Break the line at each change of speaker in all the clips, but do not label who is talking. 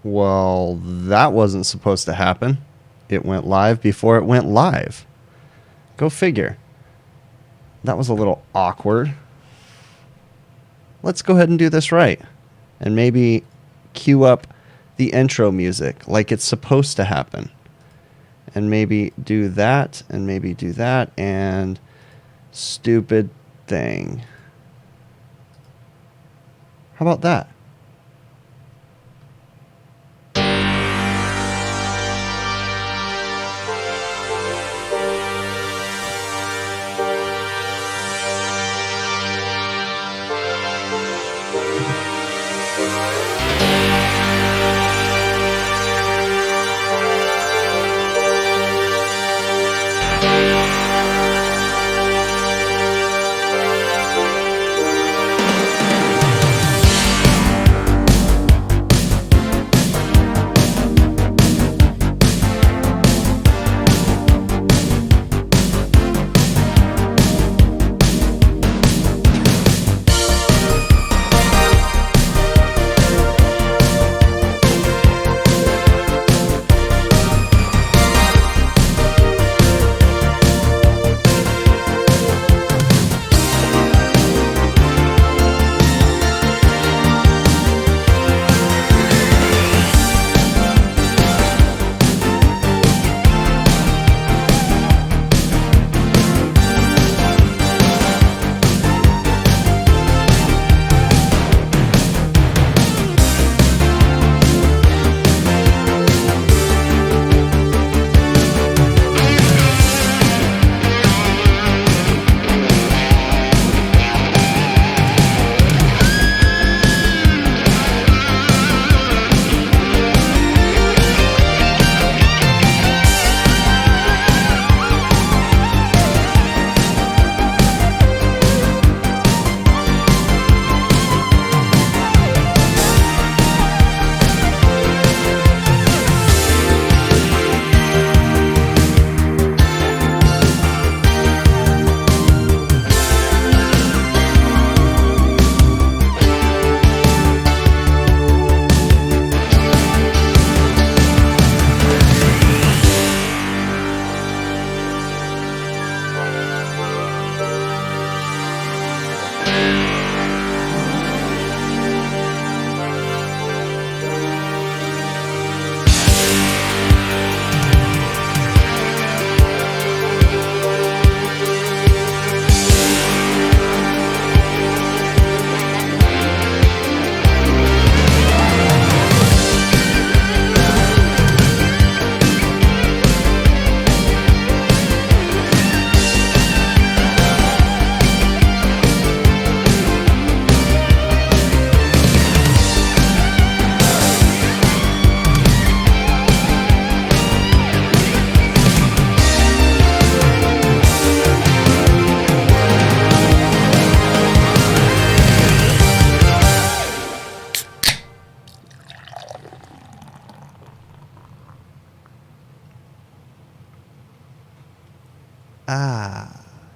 Well, that wasn't supposed to happen. It went live before it went live. Go figure. That was a little awkward. Let's go ahead and do this right. And maybe cue up the intro music like it's supposed to happen. And maybe do that, and maybe do that, and stupid thing. How about that?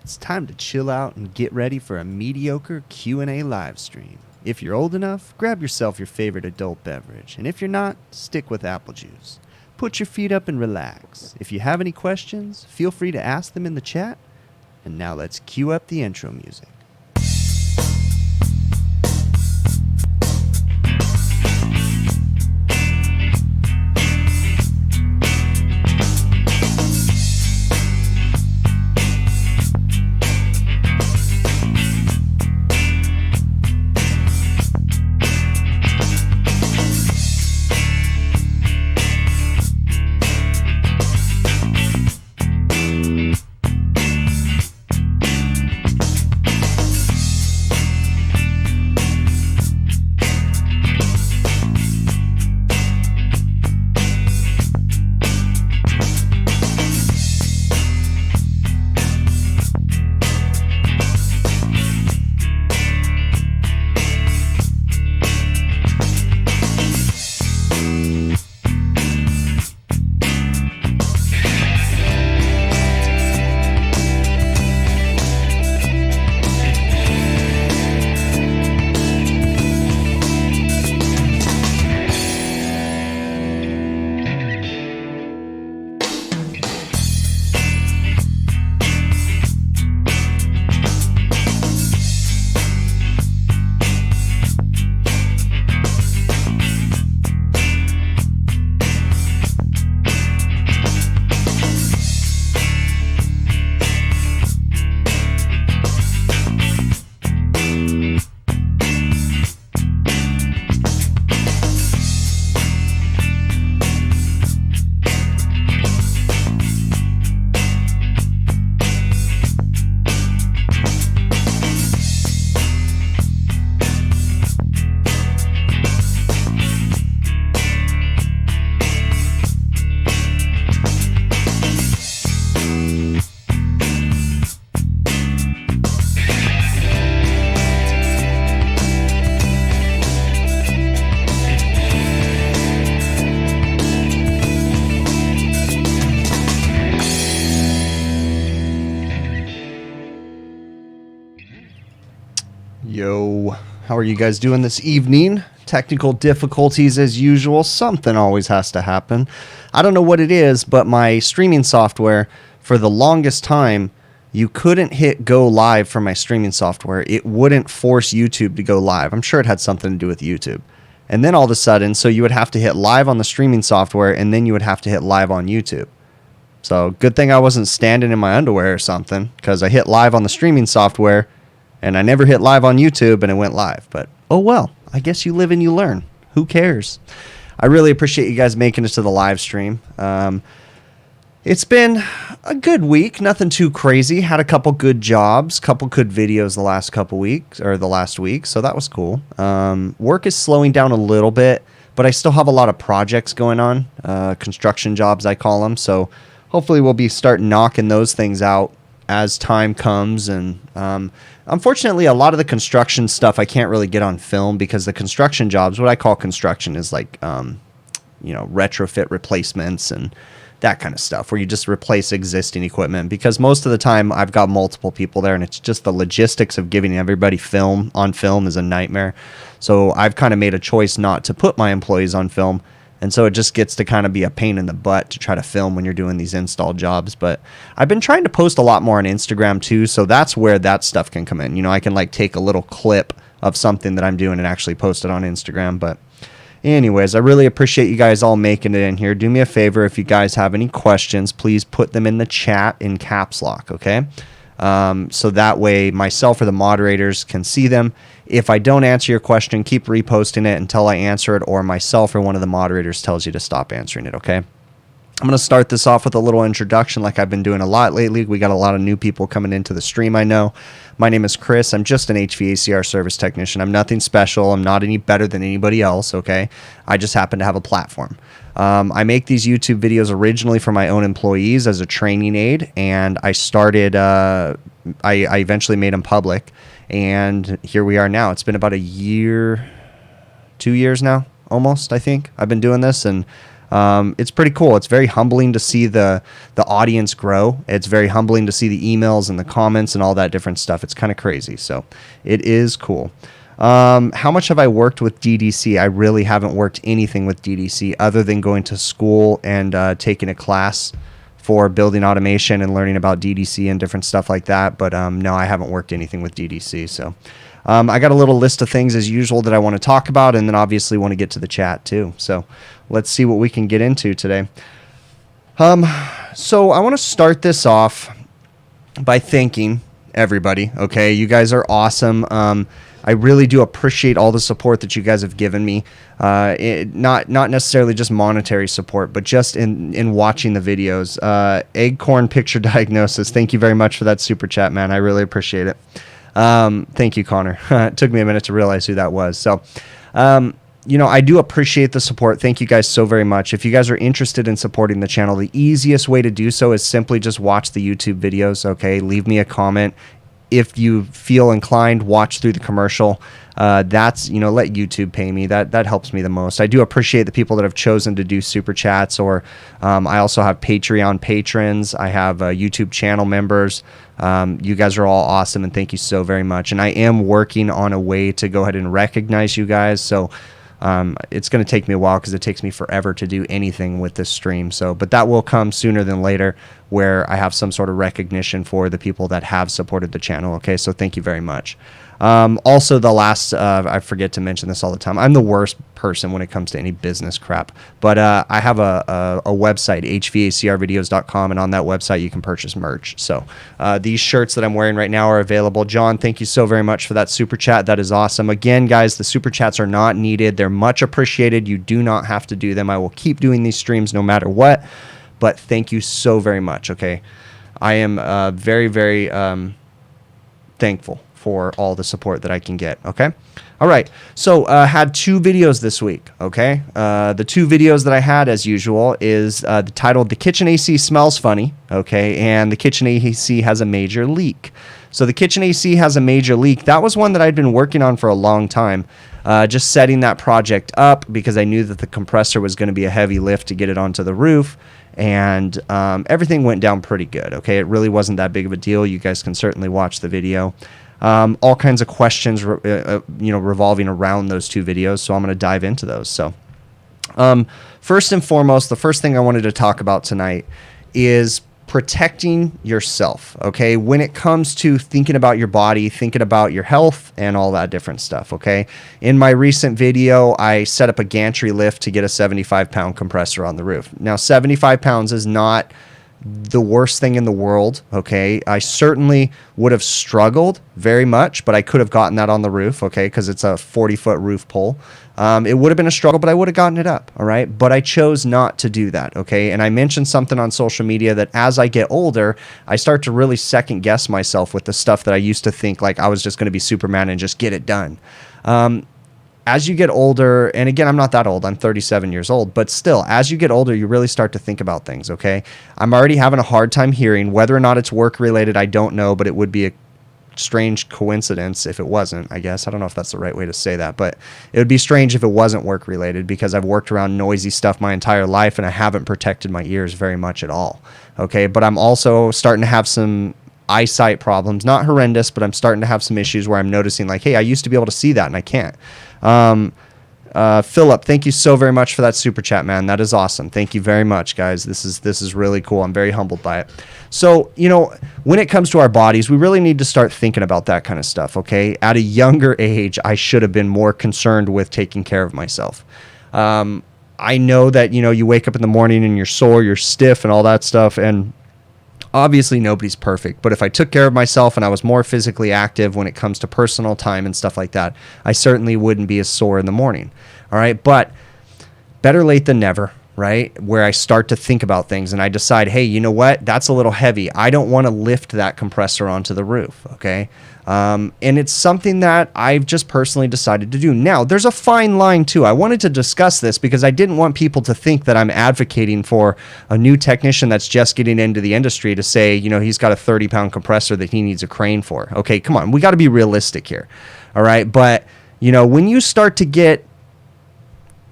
It's time to chill out and get ready for a mediocre Q&A live stream. If you're old enough, grab yourself your favorite adult beverage, and if you're not, stick with apple juice. Put your feet up and relax. If you have any questions, feel free to ask them in the chat. And now let's cue up the intro music. Yo, how are you guys doing this evening? Technical difficulties as usual. Something always has to happen. I don't know what it is, but my streaming software, for the longest time, you couldn't hit go live from my streaming software. It wouldn't force YouTube to go live. I'm sure it had something to do with YouTube. And then all of a sudden, so you would have to hit live on the streaming software, and then you would have to hit live on YouTube. So good thing I wasn't standing in my underwear or something, because I hit live on the streaming software, and I never hit live on YouTube, and it went live. But, oh well, I guess you live and you learn. Who cares? I really appreciate you guys making it to the live stream. It's been a good week. Nothing too crazy. Had a couple good jobs, couple good videos the last couple weeks, or the last week, so that was cool. Work is slowing down a little bit, but I still have a lot of projects going on. Construction jobs, I call them. So hopefully we'll be starting knocking those things out as time comes. And unfortunately, a lot of the construction stuff I can't really get on film, because the construction jobs, what I call construction, is like retrofit replacements and that kind of stuff, where you just replace existing equipment, because most of the time I've got multiple people there, and it's just the logistics of giving everybody film on film is a nightmare. So I've kind of made a choice not to put my employees on film. And so it just gets to kind of be a pain in the butt to try to film when you're doing these install jobs. But I've been trying to post a lot more on Instagram too, so that's where that stuff can come in. I can like take a little clip of something that I'm doing and actually post it on Instagram. But anyways, I really appreciate you guys all making it in here. Do me a favor, if you guys have any questions, please put them in the chat in caps lock, okay? So that way myself or the moderators can see them. If I don't answer your question, keep reposting it until I answer it, or myself or one of the moderators tells you to stop answering it, okay? I'm going to start this off with a little introduction like I've been doing a lot lately. We got a lot of new people coming into the stream, I know. My name is Chris. I'm just an HVACR service technician. I'm nothing special. I'm not any better than anybody else, okay? I just happen to have a platform. I make these YouTube videos originally for my own employees as a training aid, and I started, I eventually made them public, and here we are now. It's been about a year, 2 years now, almost, I think. I've been doing this, and it's pretty cool. It's very humbling to see the audience grow. It's very humbling to see the emails and the comments and all that different stuff. It's kind of crazy, so it is cool. How much have I worked with DDC? I really haven't worked anything with DDC other than going to school and taking a class for building automation and learning about DDC and different stuff like that. But no, I haven't worked anything with DDC. So I got a little list of things as usual that I want to talk about, and then obviously want to get to the chat too. So let's see what we can get into today. So I want to start this off by thanking everybody. Okay, you guys are awesome. I really do appreciate all the support that you guys have given me. Not necessarily just monetary support, but just in watching the videos. Eggcorn Picture Diagnosis, thank you very much for that super chat, man. I really appreciate it. Thank you, Connor. It took me a minute to realize who that was. So, I do appreciate the support. Thank you guys so very much. If you guys are interested in supporting the channel, the easiest way to do so is simply just watch the YouTube videos, okay? Leave me a comment. If you feel inclined, watch through the commercial. That's, let YouTube pay me. That helps me the most. I do appreciate the people that have chosen to do super chats, or I also have Patreon patrons. I have YouTube channel members. You guys are all awesome, and thank you so very much. And I am working on a way to go ahead and recognize you guys. So it's going to take me a while, because it takes me forever to do anything with this stream. So, but that will come sooner than later, where I have some sort of recognition for the people that have supported the channel. Okay, so thank you very much. Also, the last, I forget to mention this all the time, I'm the worst person when it comes to any business crap, but I have a website, hvacrvideos.com, and on that website you can purchase merch. So these shirts that I'm wearing right now are available. John, thank you so very much for that super chat. That is awesome. Again, guys, the super chats are not needed. They're much appreciated. You do not have to do them. I will keep doing these streams no matter what, but thank you so very much, okay? I am very, very thankful for all the support that I can get, okay? All right, so had 2 videos this week, okay? The 2 videos that I had, as usual, is titled The Kitchen AC Smells Funny, okay? And The Kitchen AC Has a Major Leak. So the kitchen AC has a major leak. That was one that I'd been working on for a long time, just setting that project up, because I knew that the compressor was going to be a heavy lift to get it onto the roof. And everything went down pretty good, okay? It really wasn't that big of a deal. You guys can certainly watch the video. all kinds of questions, revolving around those 2 videos. So I'm going to dive into those. So first and foremost, the first thing I wanted to talk about tonight is protecting yourself, okay? When it comes to thinking about your body, thinking about your health, and all that different stuff, okay? In my recent video, I set up a gantry lift to get a 75-pound compressor on the roof. Now, 75 pounds is not the worst thing in the world, okay? I certainly would have struggled very much, but I could have gotten that on the roof, okay, because it's a 40-foot roof pole. It would have been a struggle, but I would have gotten it up, all right? But I chose not to do that, okay? And I mentioned something on social media that as I get older, I start to really second-guess myself with the stuff that I used to think like I was just going to be Superman and just get it done. As you get older, and again, I'm not that old, I'm 37 years old, but still, as you get older, you really start to think about things, okay? I'm already having a hard time hearing. Whether or not it's work-related, I don't know, but it would be a strange coincidence if it wasn't, I guess. I don't know if that's the right way to say that, but it would be strange if it wasn't work-related because I've worked around noisy stuff my entire life, and I haven't protected my ears very much at all, okay? But I'm also starting to have some eyesight problems, not horrendous, but I'm starting to have some issues where I'm noticing like, hey, I used to be able to see that and I can't. Philip, thank you so very much for that super chat, man. That is awesome. Thank you very much, guys. This is really cool. I'm very humbled by it. So, when it comes to our bodies, we really need to start thinking about that kind of stuff, okay? At a younger age, I should have been more concerned with taking care of myself. I know that, you wake up in the morning and you're sore, you're stiff and all that stuff, and obviously nobody's perfect, but if I took care of myself and I was more physically active when it comes to personal time and stuff like that, I certainly wouldn't be as sore in the morning. All right. But better late than never, right? Where I start to think about things and I decide, hey, you know what? That's a little heavy. I don't want to lift that compressor onto the roof. Okay. And it's something that I've just personally decided to do. Now, there's a fine line too. I wanted to discuss this because I didn't want people to think that I'm advocating for a new technician that's just getting into the industry to say, he's got a 30-pound compressor that he needs a crane for. Okay, come on. We got to be realistic here. All right. But, when you start to get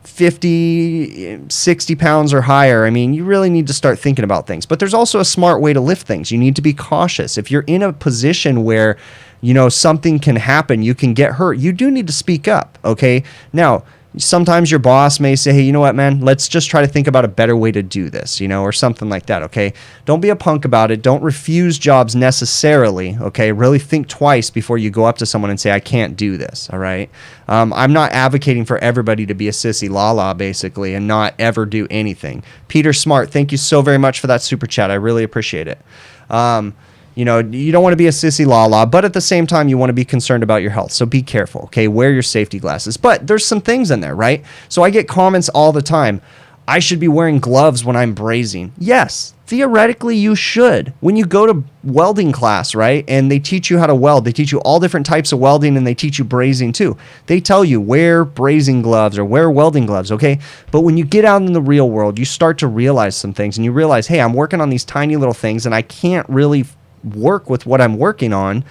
50, 60 pounds or higher, you really need to start thinking about things. But there's also a smart way to lift things. You need to be cautious. If you're in a position where, something can happen, you can get hurt, you do need to speak up, okay? Now, sometimes your boss may say, hey, you know what, man, let's just try to think about a better way to do this, or something like that, okay? Don't be a punk about it. Don't refuse jobs necessarily, okay? Really think twice before you go up to someone and say, I can't do this, all right? I'm not advocating for everybody to be a sissy la-la, basically, and not ever do anything. Peter Smart, thank you so very much for that super chat. I really appreciate it. You don't want to be a sissy la-la, but at the same time, you want to be concerned about your health. So be careful, okay? Wear your safety glasses. But there's some things in there, right? So I get comments all the time. I should be wearing gloves when I'm brazing. Yes, theoretically you should. When you go to welding class, right, and they teach you how to weld, they teach you all different types of welding, and they teach you brazing too. They tell you wear brazing gloves or wear welding gloves, okay? But when you get out in the real world, you start to realize some things, and you realize, hey, I'm working on these tiny little things, and I can't really work with what I'm working on,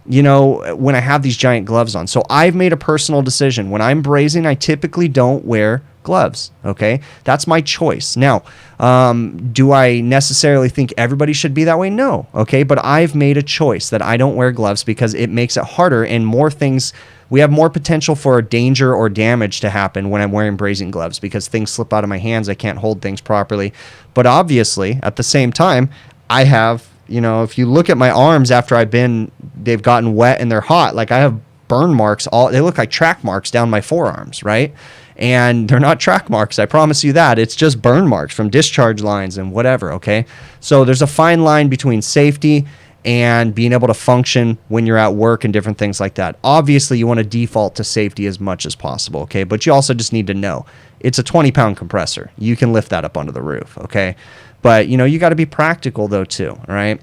when I have these giant gloves on. So I've made a personal decision. When I'm brazing, I typically don't wear gloves, okay? That's my choice. Now, do I necessarily think everybody should be that way? No, okay? But I've made a choice that I don't wear gloves because it makes it harder and more things. We have more potential for danger or damage to happen when I'm wearing brazing gloves because things slip out of my hands. I can't hold things properly. But obviously, at the same time, I have, if you look at my arms after they've gotten wet and they're hot, like I have burn marks, they look like track marks down my forearms, right? And they're not track marks, I promise you that. It's just burn marks from discharge lines and whatever, okay? So there's a fine line between safety and being able to function when you're at work and different things like that. Obviously, you want to default to safety as much as possible, okay? But you also just need to know it's a 20-pound compressor. You can lift that up onto the roof, okay? But, you got to be practical, though, too, all right?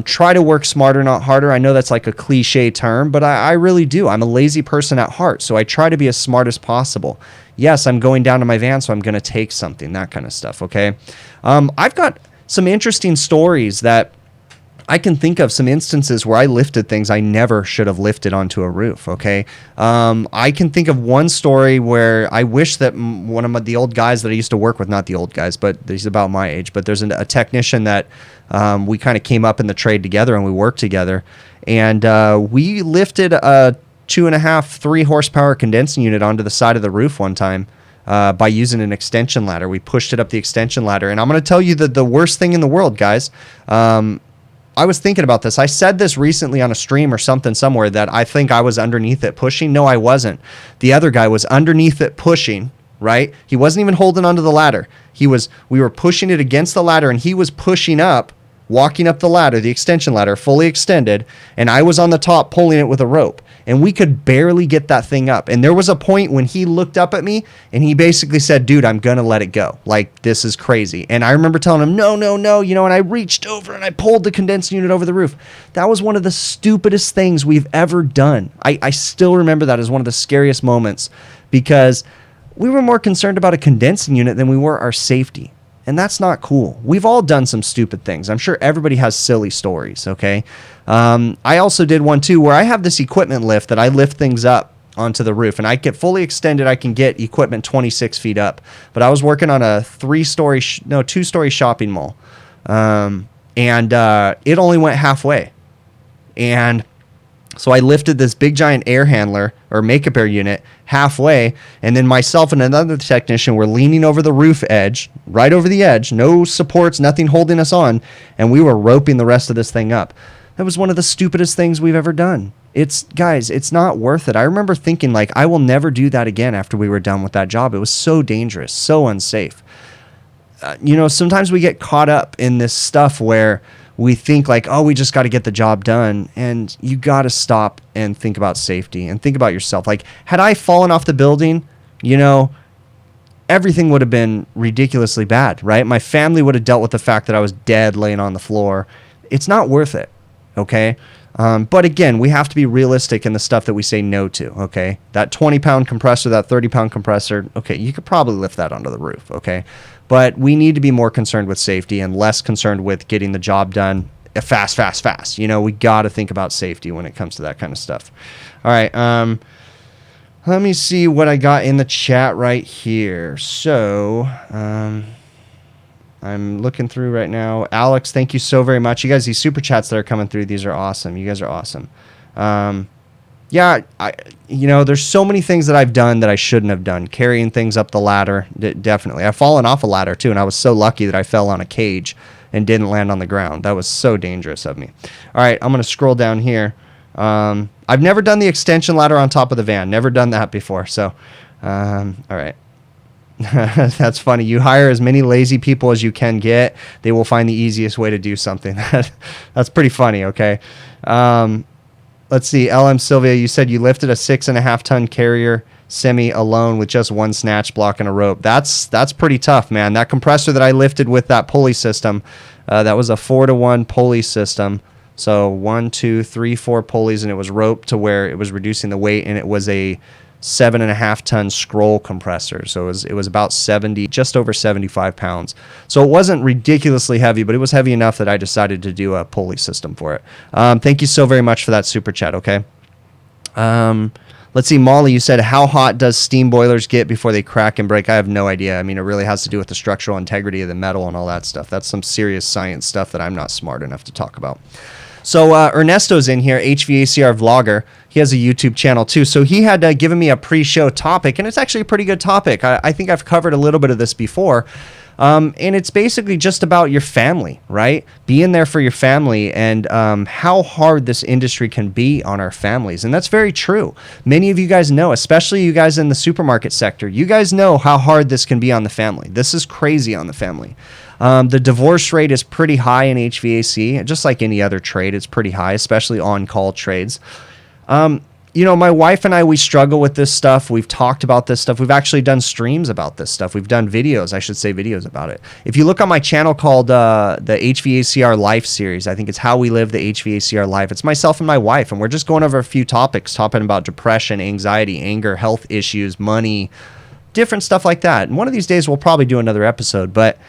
Try to work smarter, not harder. I know that's like a cliche term, but I really do. I'm a lazy person at heart, so I try to be as smart as possible. Yes, I'm going down to my van, so I'm going to take something, that kind of stuff, okay? I've got some interesting stories that I can think of some instances where I lifted things I never should have lifted onto a roof, okay? I can think of one story where I wish that one of the old guys that I used to work with, not the old guys, but he's about my age, but there's a technician that we kind of came up in the trade together and we worked together. And we lifted a 2.5, 3 horsepower condensing unit onto the side of the roof one time. By using an extension ladder. We pushed it up the extension ladder. And I'm going to tell you that the worst thing in the world, guys, I was thinking about this. I said this recently on a stream or something somewhere that I think I was underneath it pushing. No, I wasn't. The other guy was underneath it pushing, right? He wasn't even holding onto the ladder. We were pushing it against the ladder, and he was pushing up, walking up the ladder, the extension ladder, fully extended, and I was on the top pulling it with a rope. And we could barely get that thing up. And there was a point when he looked up at me and he basically said, dude, I'm going to let it go. Like, this is crazy. And I remember telling him, no, and I reached over and I pulled the condensing unit over the roof. That was one of the stupidest things we've ever done. I still remember that as one of the scariest moments because we were more concerned about a condensing unit than we were our safety. And that's not cool. We've all done some stupid things. I'm sure everybody has silly stories, okay? I also did one too where I have this equipment lift that I lift things up onto the roof. And I get fully extended. I can get equipment 26 feet up. But I was working on a 2-story shopping mall. And it only went halfway. And so I lifted this big giant air handler or makeup air unit halfway, and then myself and another technician were leaning over the roof edge, right over the edge, no supports, nothing holding us on, and we were roping the rest of this thing up. That was one of the stupidest things we've ever done. Guys, it's not worth it. I remember thinking, like, I will never do that again after we were done with that job. It was so dangerous, so unsafe. Sometimes we get caught up in this stuff where we think like, oh, we just got to get the job done. And you got to stop and think about safety and think about yourself. Like, had I fallen off the building, everything would have been ridiculously bad, right? My family would have dealt with the fact that I was dead laying on the floor. It's not worth it, okay? But again, we have to be realistic in the stuff that we say no to, okay? That 20-pound compressor, that 30-pound compressor, okay, you could probably lift that onto the roof, okay? But we need to be more concerned with safety and less concerned with getting the job done fast. We got to think about safety when it comes to that kind of stuff. All right, let me see what I got in the chat right here. So, I'm looking through right now. Alex, thank you so very much. You guys, these super chats that are coming through, these are awesome. You guys are awesome. There's so many things that I've done that I shouldn't have done. Carrying things up the ladder, definitely. I've fallen off a ladder too, and I was so lucky that I fell on a cage and didn't land on the ground. That was so dangerous of me. All right, I'm going to scroll down here. I've never done the extension ladder on top of the van. Never done that before. So, all right. That's funny. You hire as many lazy people as you can get. They will find the easiest way to do something. That's pretty funny, okay? Let's see. LM Sylvia, you said you lifted a 6.5-ton carrier semi alone with just one snatch block and a rope. That's pretty tough, man. That compressor that I lifted with that pulley system, that was a 4-to-1 pulley system. So 1, 2, 3, 4 pulleys, and it was roped to where it was reducing the weight, and it was a 7.5-ton scroll compressor. So it was about just over 75 pounds. So it wasn't ridiculously heavy, but it was heavy enough that I decided to do a pulley system for it. Thank you so very much for that super chat, okay? Let's see, Molly, you said, how hot does steam boilers get before they crack and break? I have no idea. I mean, it really has to do with the structural integrity of the metal and all that stuff. That's some serious science stuff that I'm not smart enough to talk about. So Ernesto's in here, HVACR vlogger. He has a YouTube channel too. So he had given me a pre-show topic, and it's actually a pretty good topic. I think I've covered a little bit of this before. And it's basically just about your family, right? Being there for your family and how hard this industry can be on our families. And that's very true. Many of you guys know, especially you guys in the supermarket sector, you guys know how hard this can be on the family. This is crazy on the family. The divorce rate is pretty high in HVAC. Just like any other trade, it's pretty high, especially on-call trades. My wife and I, we struggle with this stuff. We've talked about this stuff. We've actually done streams about this stuff. We've done videos about it. If you look on my channel called the HVACR Life series, I think it's How We Live the HVACR Life. It's myself and my wife, and we're just going over a few topics, talking about depression, anxiety, anger, health issues, money, different stuff like that. And one of these days, we'll probably do another episode, but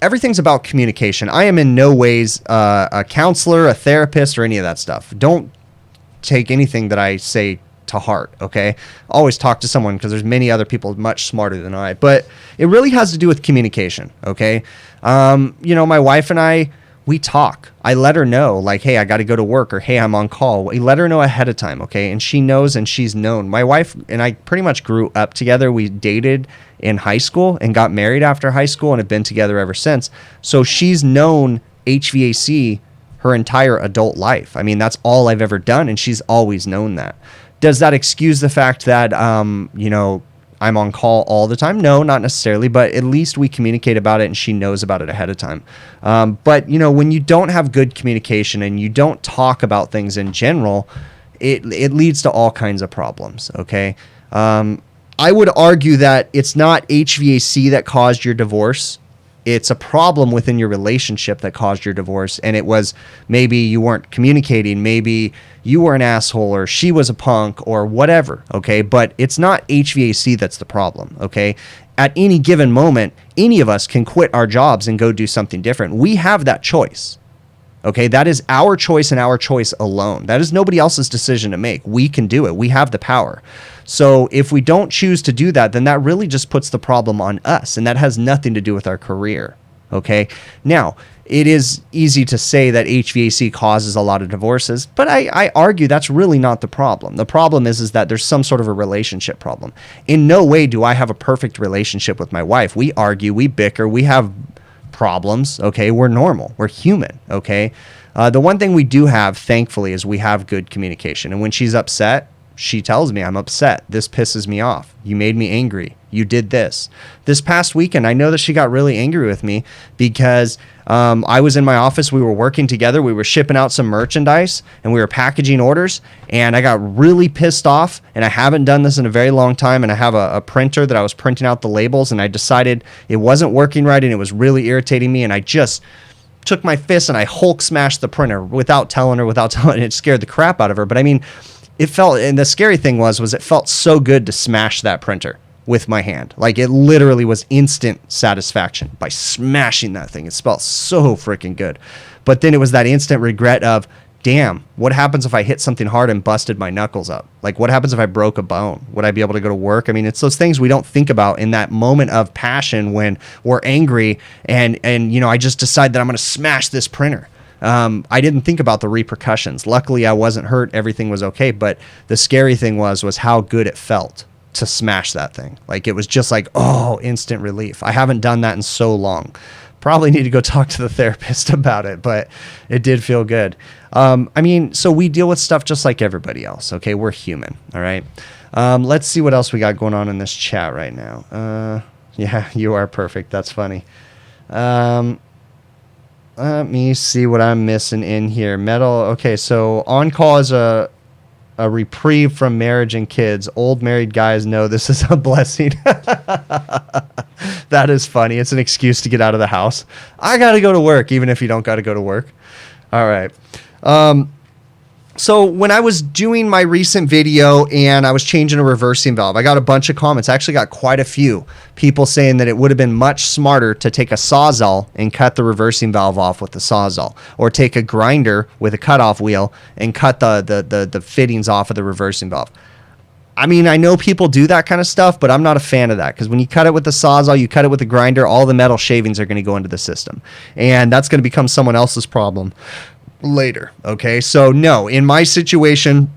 everything's about communication. I am in no ways a counselor, a therapist, or any of that stuff. Don't take anything that I say to heart, okay? Always talk to someone, because there's many other people much smarter than I. But it really has to do with communication, okay? My wife and I, we talk. I let her know, like, hey, I got to go to work, or hey, I'm on call. We let her know ahead of time, okay? And she knows, and she's known. My wife and I pretty much grew up together. We dated in high school and got married after high school and have been together ever since. So she's known HVAC her entire adult life. I mean, that's all I've ever done, and she's always known that. Does that excuse the fact that, I'm on call all the time? No, not necessarily, but at least we communicate about it and she knows about it ahead of time. But when you don't have good communication and you don't talk about things in general, it leads to all kinds of problems, okay? I would argue that it's not HVAC that caused your divorce. It's a problem within your relationship that caused your divorce. And it was maybe you weren't communicating, maybe you were an asshole, or she was a punk, or whatever, okay? But it's not HVAC that's the problem, okay? At any given moment, any of us can quit our jobs and go do something different. We have that choice, okay? That is our choice and our choice alone. That is nobody else's decision to make. We can do it. We have the power. So if we don't choose to do that, then that really just puts the problem on us, and that has nothing to do with our career, okay? Now, it is easy to say that HVAC causes a lot of divorces, but I argue that's really not the problem. The problem is that there's some sort of a relationship problem. In no way do I have a perfect relationship with my wife. We argue, we bicker, we have problems, okay? We're normal. We're human, okay? The one thing we do have, thankfully, is we have good communication. And when she's upset, she tells me, I'm upset. This pisses me off. You made me angry. You did this. This past weekend, I know that she got really angry with me because I was in my office. We were working together. We were shipping out some merchandise and we were packaging orders. And I got really pissed off. And I haven't done this in a very long time. And I have a printer that I was printing out the labels. And I decided it wasn't working right and it was really irritating me. And I just took my fist and I Hulk smashed the printer without telling her, and it scared the crap out of her. But I mean, it felt, and the scary thing was it felt so good to smash that printer with my hand. Like, it literally was instant satisfaction by smashing that thing. It felt so freaking good. But then it was that instant regret of, damn, what happens if I hit something hard and busted my knuckles up? Like, what happens if I broke a bone? Would I be able to go to work? I mean, it's those things we don't think about in that moment of passion when we're angry and I just decide that I'm going to smash this printer. I didn't think about the repercussions. Luckily, I wasn't hurt. Everything was okay. But the scary thing was how good it felt to smash that thing. Like, it was just like, oh, instant relief. I haven't done that in so long. Probably need to go talk to the therapist about it, but it did feel good. So we deal with stuff just like everybody else. Okay, we're human. All right. Let's see what else we got going on in this chat right now. Yeah, you are perfect. That's funny. Let me see what I'm missing in here. Metal. Okay, so on call is a reprieve from marriage and kids. Old married guys know this is a blessing. That is funny. It's an excuse to get out of the house. I got to go to work, even if you don't got to go to work. All right. So when I was doing my recent video and I was changing a reversing valve, I got a bunch of comments. I actually got quite a few people saying that it would have been much smarter to take a Sawzall and cut the reversing valve off with the Sawzall, or take a grinder with a cutoff wheel and cut the fittings off of the reversing valve. I mean, I know people do that kind of stuff, but I'm not a fan of that, because when you cut it with the Sawzall, you cut it with the grinder, all the metal shavings are going to go into the system, and that's going to become someone else's problem later. Okay, so no, in my situation,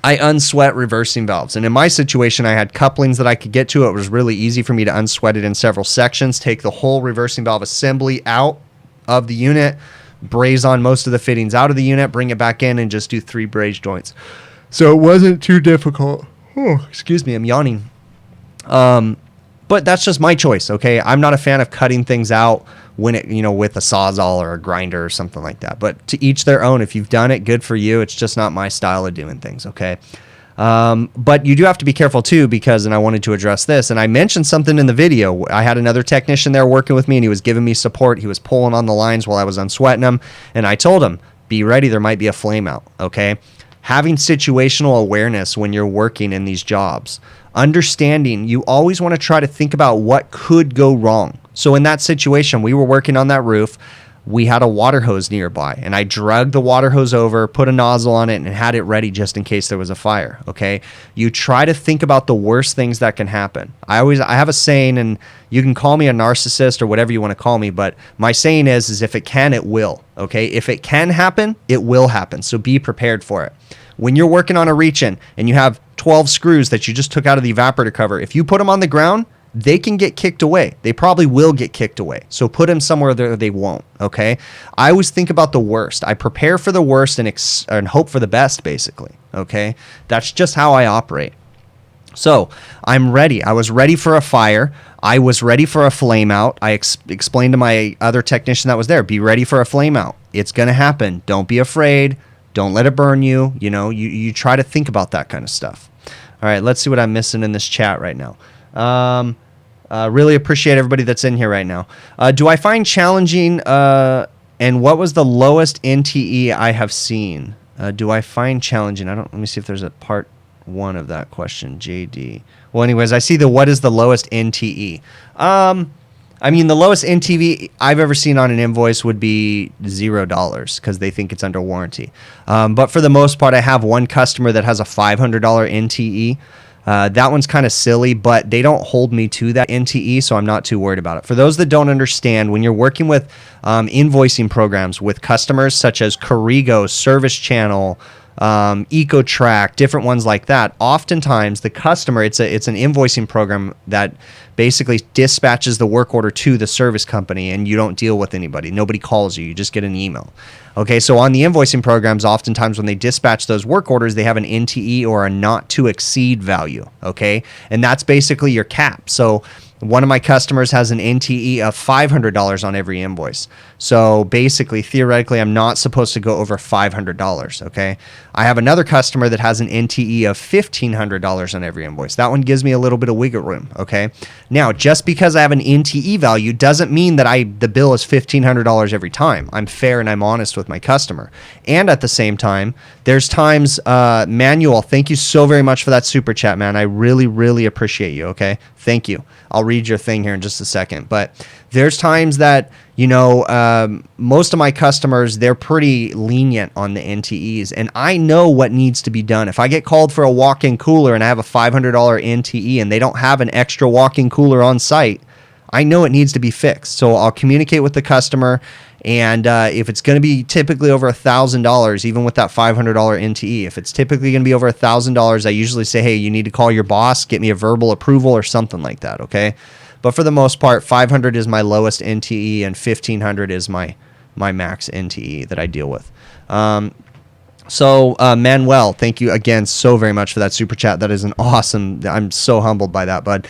I unsweat reversing valves, and in my situation, I had couplings that I could get to. It was really easy for me to unsweat it in several sections, take the whole reversing valve assembly out of the unit, braze on most of the fittings out of the unit, bring it back in, and just do 3 braze joints. So it wasn't too difficult. Oh, excuse me, I'm yawning. But that's just my choice. Okay, I'm not a fan of cutting things out when it, with a Sawzall or a grinder or something like that. But to each their own. If you've done it, good for you. It's just not my style of doing things. Okay. But you do have to be careful too, because, and I wanted to address this, and I mentioned something in the video. I had another technician there working with me, and he was giving me support. He was pulling on the lines while I was unsweating them, and I told him, be ready. There might be a flame out. Okay. Having situational awareness when you're working in these jobs understanding you always want to try to think about what could go wrong. So in that situation, we were working on that roof. We had a water hose nearby, and I dragged the water hose over, put a nozzle on it, and had it ready just in case there was a fire, okay? You try to think about the worst things that can happen. I have a saying, and you can call me a narcissist or whatever you want to call me, but my saying is if it can, it will, okay? If it can happen, it will happen, so be prepared for it. When you're working on a reach-in and you have 12 screws that you just took out of the evaporator cover, if you put them on the ground, they can get kicked away. They probably will get kicked away. So put them somewhere that they won't, okay? I always think about the worst. I prepare for the worst and hope for the best, basically, okay? That's just how I operate. So I'm ready. I was ready for a fire. I was ready for a flame out. I explained to my other technician that was there, be ready for a flame out. It's going to happen. Don't be afraid. Don't let it burn you. You know, you try to think about that kind of stuff. All right, let's see what I'm missing in this chat right now. Really appreciate everybody that's in here right now. Do I find challenging, and what was the lowest NTE I have seen? Do I find challenging? Let me see if there's a part 1 of that question, JD. Well, anyways, I see what is the lowest NTE. I mean, the lowest NTE I've ever seen on an invoice would be $0 because they think it's under warranty. But for the most part, I have one customer that has a $500 NTE. That one's kind of silly, but they don't hold me to that NTE, so I'm not too worried about it. For those that don't understand, when you're working with invoicing programs with customers such as Corrigo, Service Channel, EcoTrack, different ones like that, oftentimes the customer, it's an invoicing program that basically dispatches the work order to the service company, and you don't deal with anybody. Nobody calls you. You just get an email. Okay, so on the invoicing programs, oftentimes when they dispatch those work orders, they have an NTE or a not to exceed value, okay? And that's basically your cap. So one of my customers has an NTE of $500 on every invoice. So basically, theoretically, I'm not supposed to go over $500, okay? I have another customer that has an NTE of $1,500 on every invoice. That one gives me a little bit of wiggle room, okay? Now, just because I have an NTE value doesn't mean that the bill is $1,500 every time. I'm fair and I'm honest with my customer. And at the same time, there's times, Manuel, thank you so very much for that super chat, man. I really, really appreciate you, okay? Thank you. I'll read your thing here in just a second. But there's times that, you know, most of my customers, they're pretty lenient on the NTEs. And I know what needs to be done. If I get called for a walk-in cooler and I have a $500 NTE and they don't have an extra walk-in cooler on site, I know it needs to be fixed. So I'll communicate with the customer. And if it's going to be typically over $1,000, even with that $500 NTE, if it's typically going to be over $1,000, I usually say, hey, you need to call your boss, get me a verbal approval or something like that, okay? But for the most part, 500 is my lowest NTE and 1,500 is my max NTE that I deal with. So Manuel, thank you again so very much for that super chat. That is an awesome, I'm so humbled by that, bud.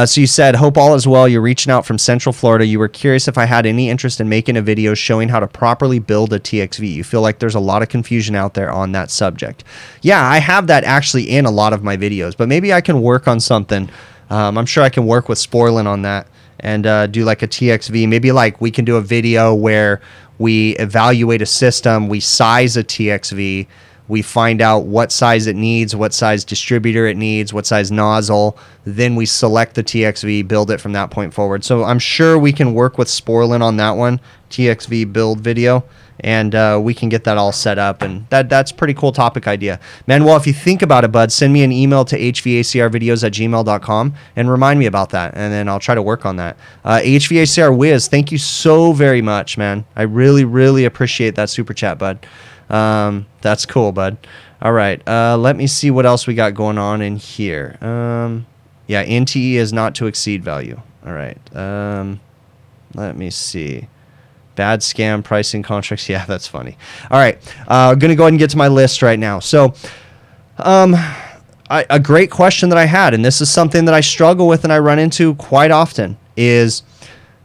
So you said, hope all is well. You're reaching out from Central Florida. You were curious if I had any interest in making a video showing how to properly build a TXV. You feel like there's a lot of confusion out there on that subject. Yeah, I have that actually in a lot of my videos, but maybe I can work on something. I'm sure I can work with Sporlin on that and do like a TXV. Maybe like we can do a video where we evaluate a system, we size a TXV, we find out what size it needs, what size distributor it needs, what size nozzle, then we select the TXV, build it from that point forward. So I'm sure we can work with Sporlin on that one, TXV build video, and we can get that all set up, and that's a pretty cool topic idea. Manuel, if you think about it, bud, send me an email to hvacrvideos@gmail.com and remind me about that, and then I'll try to work on that. HVACR Wiz, thank you so very much, man. I really, really appreciate that super chat, bud. That's cool, bud. All right, let me see what else we got going on in here. Yeah, NTE is not to exceed value. All right, let me see. Bad scam pricing contracts. Yeah, that's funny. All right. I'm going to go ahead and get to my list right now. So a great question that I had, and this is something that I struggle with and I run into quite often, is,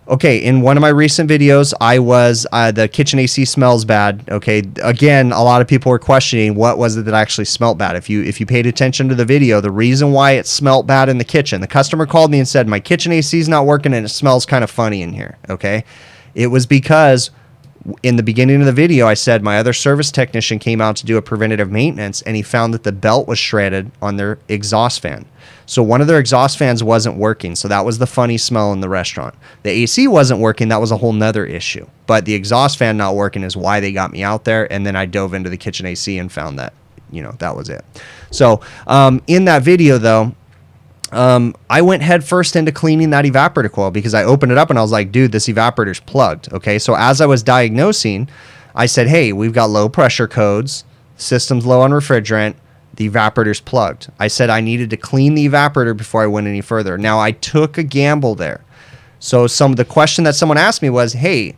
okay, in one of my recent videos, I was, the kitchen AC smells bad. Okay, again, a lot of people were questioning what was it that actually smelled bad. If you paid attention to the video, the reason why it smelled bad in the kitchen, the customer called me and said, my kitchen AC is not working and it smells kind of funny in here, okay? It was because in the beginning of the video, I said my other service technician came out to do a preventative maintenance, and he found that the belt was shredded on their exhaust fan. So one of their exhaust fans wasn't working. So that was the funny smell in the restaurant. The AC wasn't working. That was a whole nother issue. But the exhaust fan not working is why they got me out there. And then I dove into the kitchen AC and found that, that was it. So in that video, though, I went head first into cleaning that evaporator coil because I opened it up and I was like, dude, this evaporator's plugged. Okay. So as I was diagnosing, I said, hey, we've got low pressure codes, system's low on refrigerant, the evaporator's plugged. I said I needed to clean the evaporator before I went any further. Now I took a gamble there. So the question that someone asked me was, hey,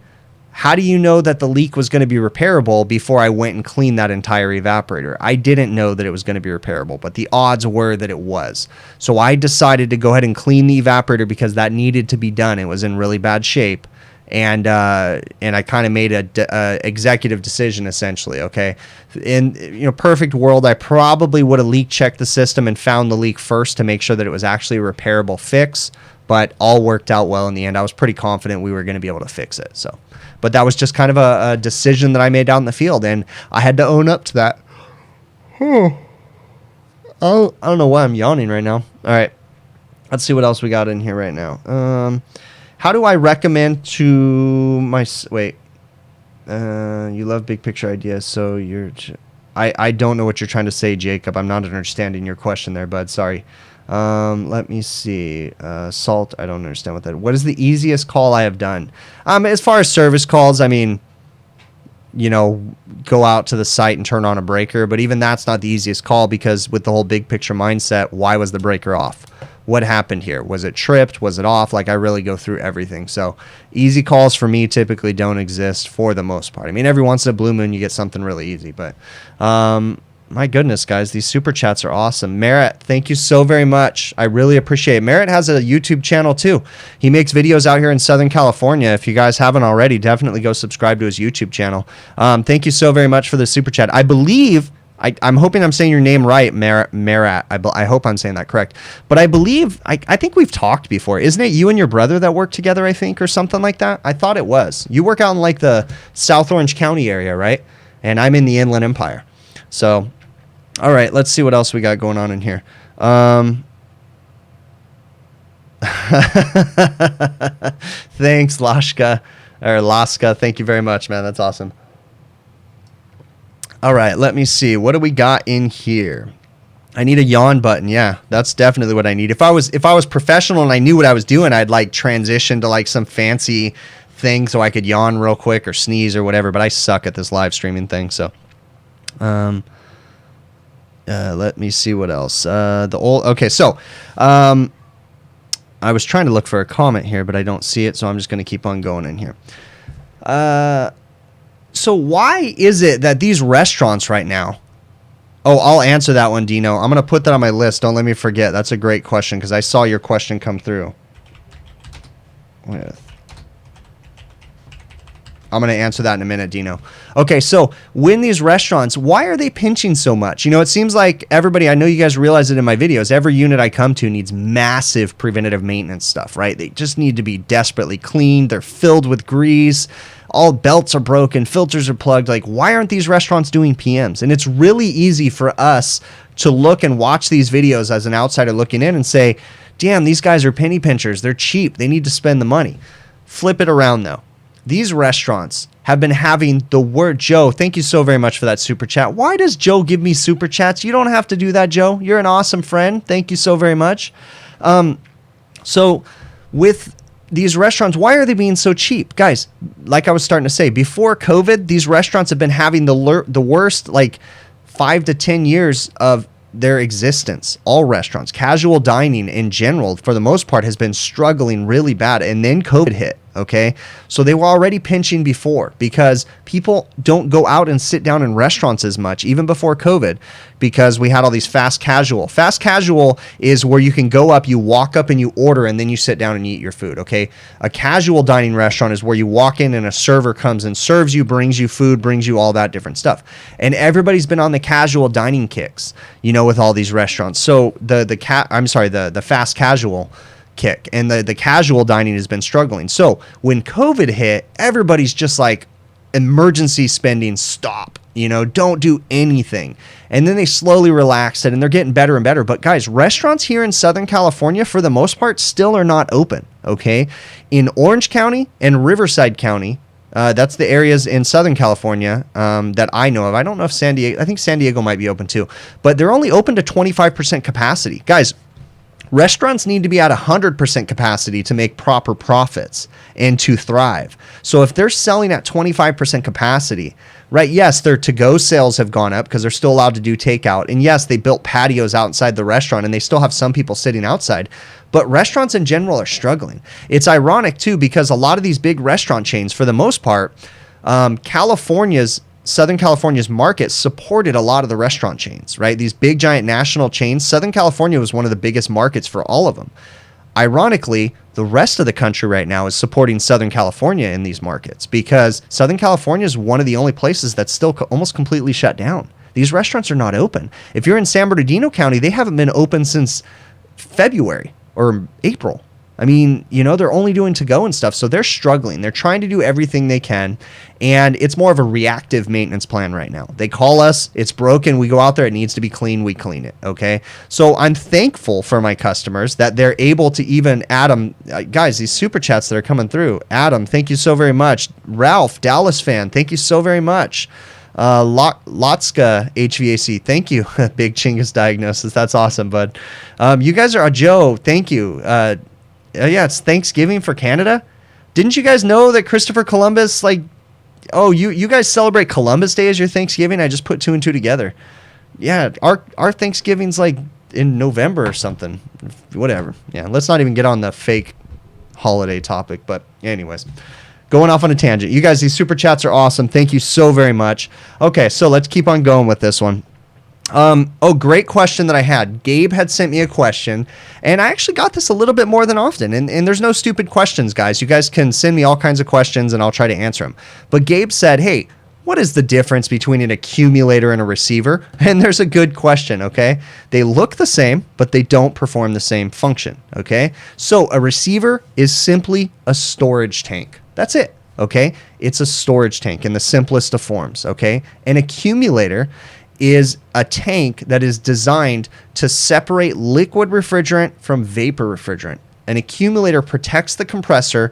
how do you know that the leak was going to be repairable before I went and cleaned that entire evaporator? I didn't know that it was going to be repairable, but the odds were that it was. So I decided to go ahead and clean the evaporator because that needed to be done. It was in really bad shape. And I kind of made a executive decision, essentially. Okay, in perfect world, I probably would have leak checked the system and found the leak first to make sure that it was actually a repairable fix. But all worked out well in the end. I was pretty confident we were going to be able to fix it. So, but that was just kind of a decision that I made out in the field, and I had to own up to that. I don't know why I'm yawning right now. All right, let's see what else we got in here right now. How do I recommend to my... Wait. You love big picture ideas, so you're... I don't know what you're trying to say, Jacob. I'm not understanding your question there, bud. Sorry. Let me see. Salt, I don't understand what that... What is the easiest call I have done? As far as service calls, I mean, go out to the site and turn on a breaker. But even that's not the easiest call because with the whole big picture mindset, why was the breaker off? What happened here? Was it tripped? Was it off? Like I really go through everything. So easy calls for me typically don't exist for the most part. I mean, every once in a blue moon you get something really easy, but my goodness, guys, these super chats are awesome. Merritt, thank you so very much. I really appreciate it. Merritt has a YouTube channel too. He makes videos out here in Southern California. If you guys haven't already, definitely go subscribe to his YouTube channel. Thank you so very much for the super chat. I believe... I'm hoping I'm saying your name right, Marat. I hope I'm saying that correct. But I believe, I think we've talked before. Isn't it you and your brother that work together, I think, or something like that? I thought it was. You work out in like the South Orange County area, right? And I'm in the Inland Empire. So, all right, let's see what else we got going on in here. Thanks, Laska. Thank you very much, man. That's awesome. All right, let me see. What do we got in here? I need a yawn button. Yeah, that's definitely what I need. If I was professional and I knew what I was doing, I'd like transition to like some fancy thing so I could yawn real quick or sneeze or whatever. But I suck at this live streaming thing. So, let me see what else. Okay, so I was trying to look for a comment here, but I don't see it. So I'm just going to keep on going in here. So why is it that these restaurants right now... Oh, I'll answer that one, Dino. I'm going to put that on my list. Don't let me forget. That's a great question because I saw your question come through. I'm going to answer that in a minute, Dino. Okay, so when these restaurants, why are they pinching so much? It seems like everybody, I know you guys realize it in my videos, every unit I come to needs massive preventative maintenance stuff, right? They just need to be desperately cleaned. They're filled with grease. All belts are broken, filters are plugged. Like, why aren't these restaurants doing PMs? And it's really easy for us to look and watch these videos as an outsider looking in and say, damn, these guys are penny pinchers. They're cheap. They need to spend the money. Flip it around, though. These restaurants have been having the word... Joe, thank you so very much for that super chat. Why does Joe give me super chats? You don't have to do that, Joe. You're an awesome friend. Thank you so very much. So with... these restaurants, why are they being so cheap? Guys, like I was starting to say, before COVID, these restaurants have been having the worst, 5 to 10 years of their existence. All restaurants, casual dining in general, for the most part, has been struggling really bad. And then COVID hit, okay? So they were already pinching before because people don't go out and sit down in restaurants as much, even before COVID, because we had all these fast casual. Fast casual is where you can go up, you walk up and you order, and then you sit down and eat your food, okay? A casual dining restaurant is where you walk in and a server comes and serves you, brings you food, brings you all that different stuff. And everybody's been on the casual dining kicks, with all these restaurants. So the fast casual kick and the casual dining has been struggling. So when COVID hit, everybody's just like, emergency spending, stop, don't do anything. And then they slowly relax it, and they're getting better and better. But guys, restaurants here in Southern California, for the most part, still are not open, okay? In Orange County and Riverside County, that's the areas in Southern California that I know of. I don't know if I think San Diego might be open too, but they're only open to 25% capacity. Guys, restaurants need to be at 100% capacity to make proper profits and to thrive. So if they're selling at 25% capacity, right, yes, their to-go sales have gone up because they're still allowed to do takeout. And yes, they built patios outside the restaurant and they still have some people sitting outside. But restaurants in general are struggling. It's ironic, too, because a lot of these big restaurant chains, for the most part, Southern California's market supported a lot of the restaurant chains, right? These big, giant national chains. Southern California was one of the biggest markets for all of them. Ironically, the rest of the country right now is supporting Southern California in these markets because Southern California is one of the only places that's still almost completely shut down. These restaurants are not open. If you're in San Bernardino County, they haven't been open since February or April. I mean, they're only doing to-go and stuff, so they're struggling. They're trying to do everything they can, and it's more of a reactive maintenance plan right now. They call us, it's broken, we go out there, it needs to be clean, we clean it, okay? So I'm thankful for my customers that they're able to even, Adam, guys, these super chats that are coming through. Adam, thank you so very much. Ralph, Dallas fan, thank you so very much. Lotska HVAC, thank you. Big Chingus Diagnosis, that's awesome, bud. You guys are, Joe, thank you. Yeah, it's Thanksgiving for Canada. Didn't you guys know that Christopher Columbus, you guys celebrate Columbus Day as your Thanksgiving? I just put two and two together. Yeah, our Thanksgiving's in November or something. Whatever. Yeah, let's not even get on the fake holiday topic. But anyways, going off on a tangent. You guys, these super chats are awesome. Thank you so very much. Okay, so let's keep on going with this one. Great question that I had. Gabe had sent me a question, and I actually got this a little bit more than often. And there's no stupid questions, guys. You guys can send me all kinds of questions, and I'll try to answer them. But Gabe said, hey, what is the difference between an accumulator and a receiver? And there's a good question, okay? They look the same, but they don't perform the same function, okay? So a receiver is simply a storage tank. That's it. Okay? It's a storage tank in the simplest of forms, okay? An accumulator is a tank that is designed to separate liquid refrigerant from vapor refrigerant. An accumulator protects the compressor.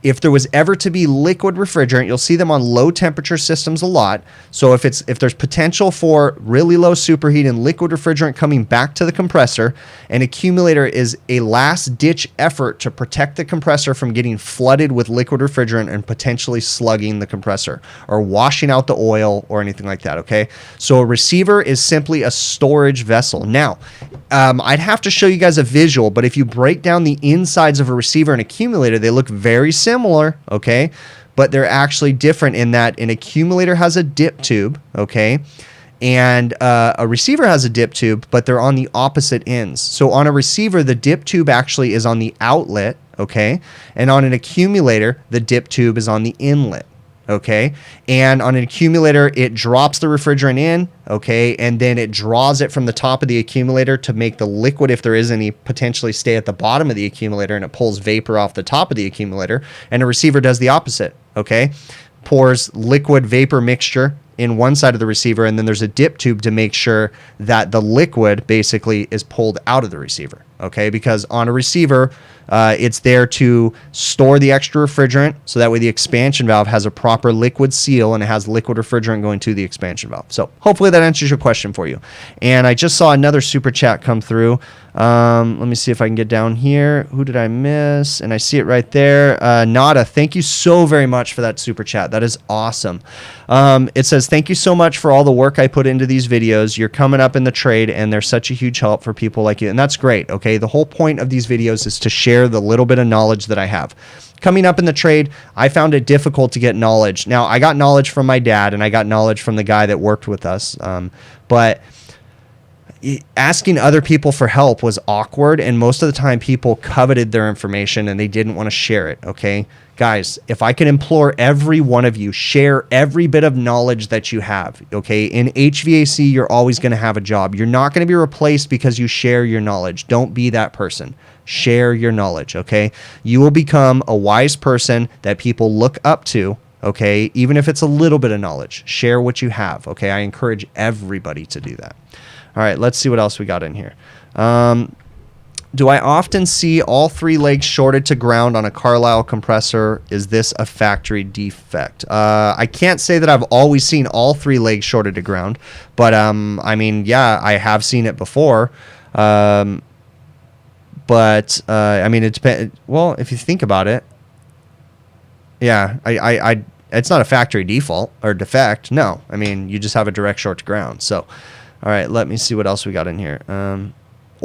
If there was ever to be liquid refrigerant, you'll see them on low temperature systems a lot. So if there's potential for really low superheat and liquid refrigerant coming back to the compressor, an accumulator is a last ditch effort to protect the compressor from getting flooded with liquid refrigerant and potentially slugging the compressor or washing out the oil or anything like that, okay? So a receiver is simply a storage vessel. Now, I'd have to show you guys a visual, but if you break down the insides of a receiver and accumulator, they look very similar, okay? But they're actually different in that an accumulator has a dip tube, okay? And a receiver has a dip tube, but they're on the opposite ends. So on a receiver, the dip tube actually is on the outlet, okay? And on an accumulator, the dip tube is on the inlet. Okay, and on an accumulator, it drops the refrigerant in, okay, and then it draws it from the top of the accumulator to make the liquid, if there is any, potentially stay at the bottom of the accumulator, and it pulls vapor off the top of the accumulator. And a receiver does the opposite, okay, pours liquid vapor mixture in one side of the receiver, and then there's a dip tube to make sure that the liquid basically is pulled out of the receiver, okay, because on a receiver, it's there to store the extra refrigerant, so that way the expansion valve has a proper liquid seal and it has liquid refrigerant going to the expansion valve. So hopefully that answers your question for you. And I just saw another super chat come through. Let me see if I can get down here. Who did I miss? And I see it right there. Nada, thank you so very much for that super chat. That is awesome. It says, thank you so much for all the work I put into these videos. You're coming up in the trade, and they're such a huge help for people like you. And that's great, okay? The whole point of these videos is to share the little bit of knowledge that I have. Coming up in the trade, I found it difficult to get knowledge. Now, I got knowledge from my dad, and I got knowledge from the guy that worked with us. But asking other people for help was awkward, and most of the time people coveted their information and they didn't want to share it, okay? Guys, if I can implore every one of you, share every bit of knowledge that you have, okay? In HVAC, you're always going to have a job. You're not going to be replaced because you share your knowledge. Don't be that person. Share your knowledge, okay? You will become a wise person that people look up to, okay? Even if it's a little bit of knowledge, share what you have, okay? I encourage everybody to do that. All right, let's see what else we got in here. Do I often see all 3 legs shorted to ground on a Carlisle compressor? Is this a factory defect? I can't say that I've always seen all 3 legs shorted to ground, but I mean, yeah, I have seen it before. I mean, it depends. Well, if you think about it, yeah, it's not a factory default or defect. No, I mean, you just have a direct short to ground. So, all right, let me see what else we got in here.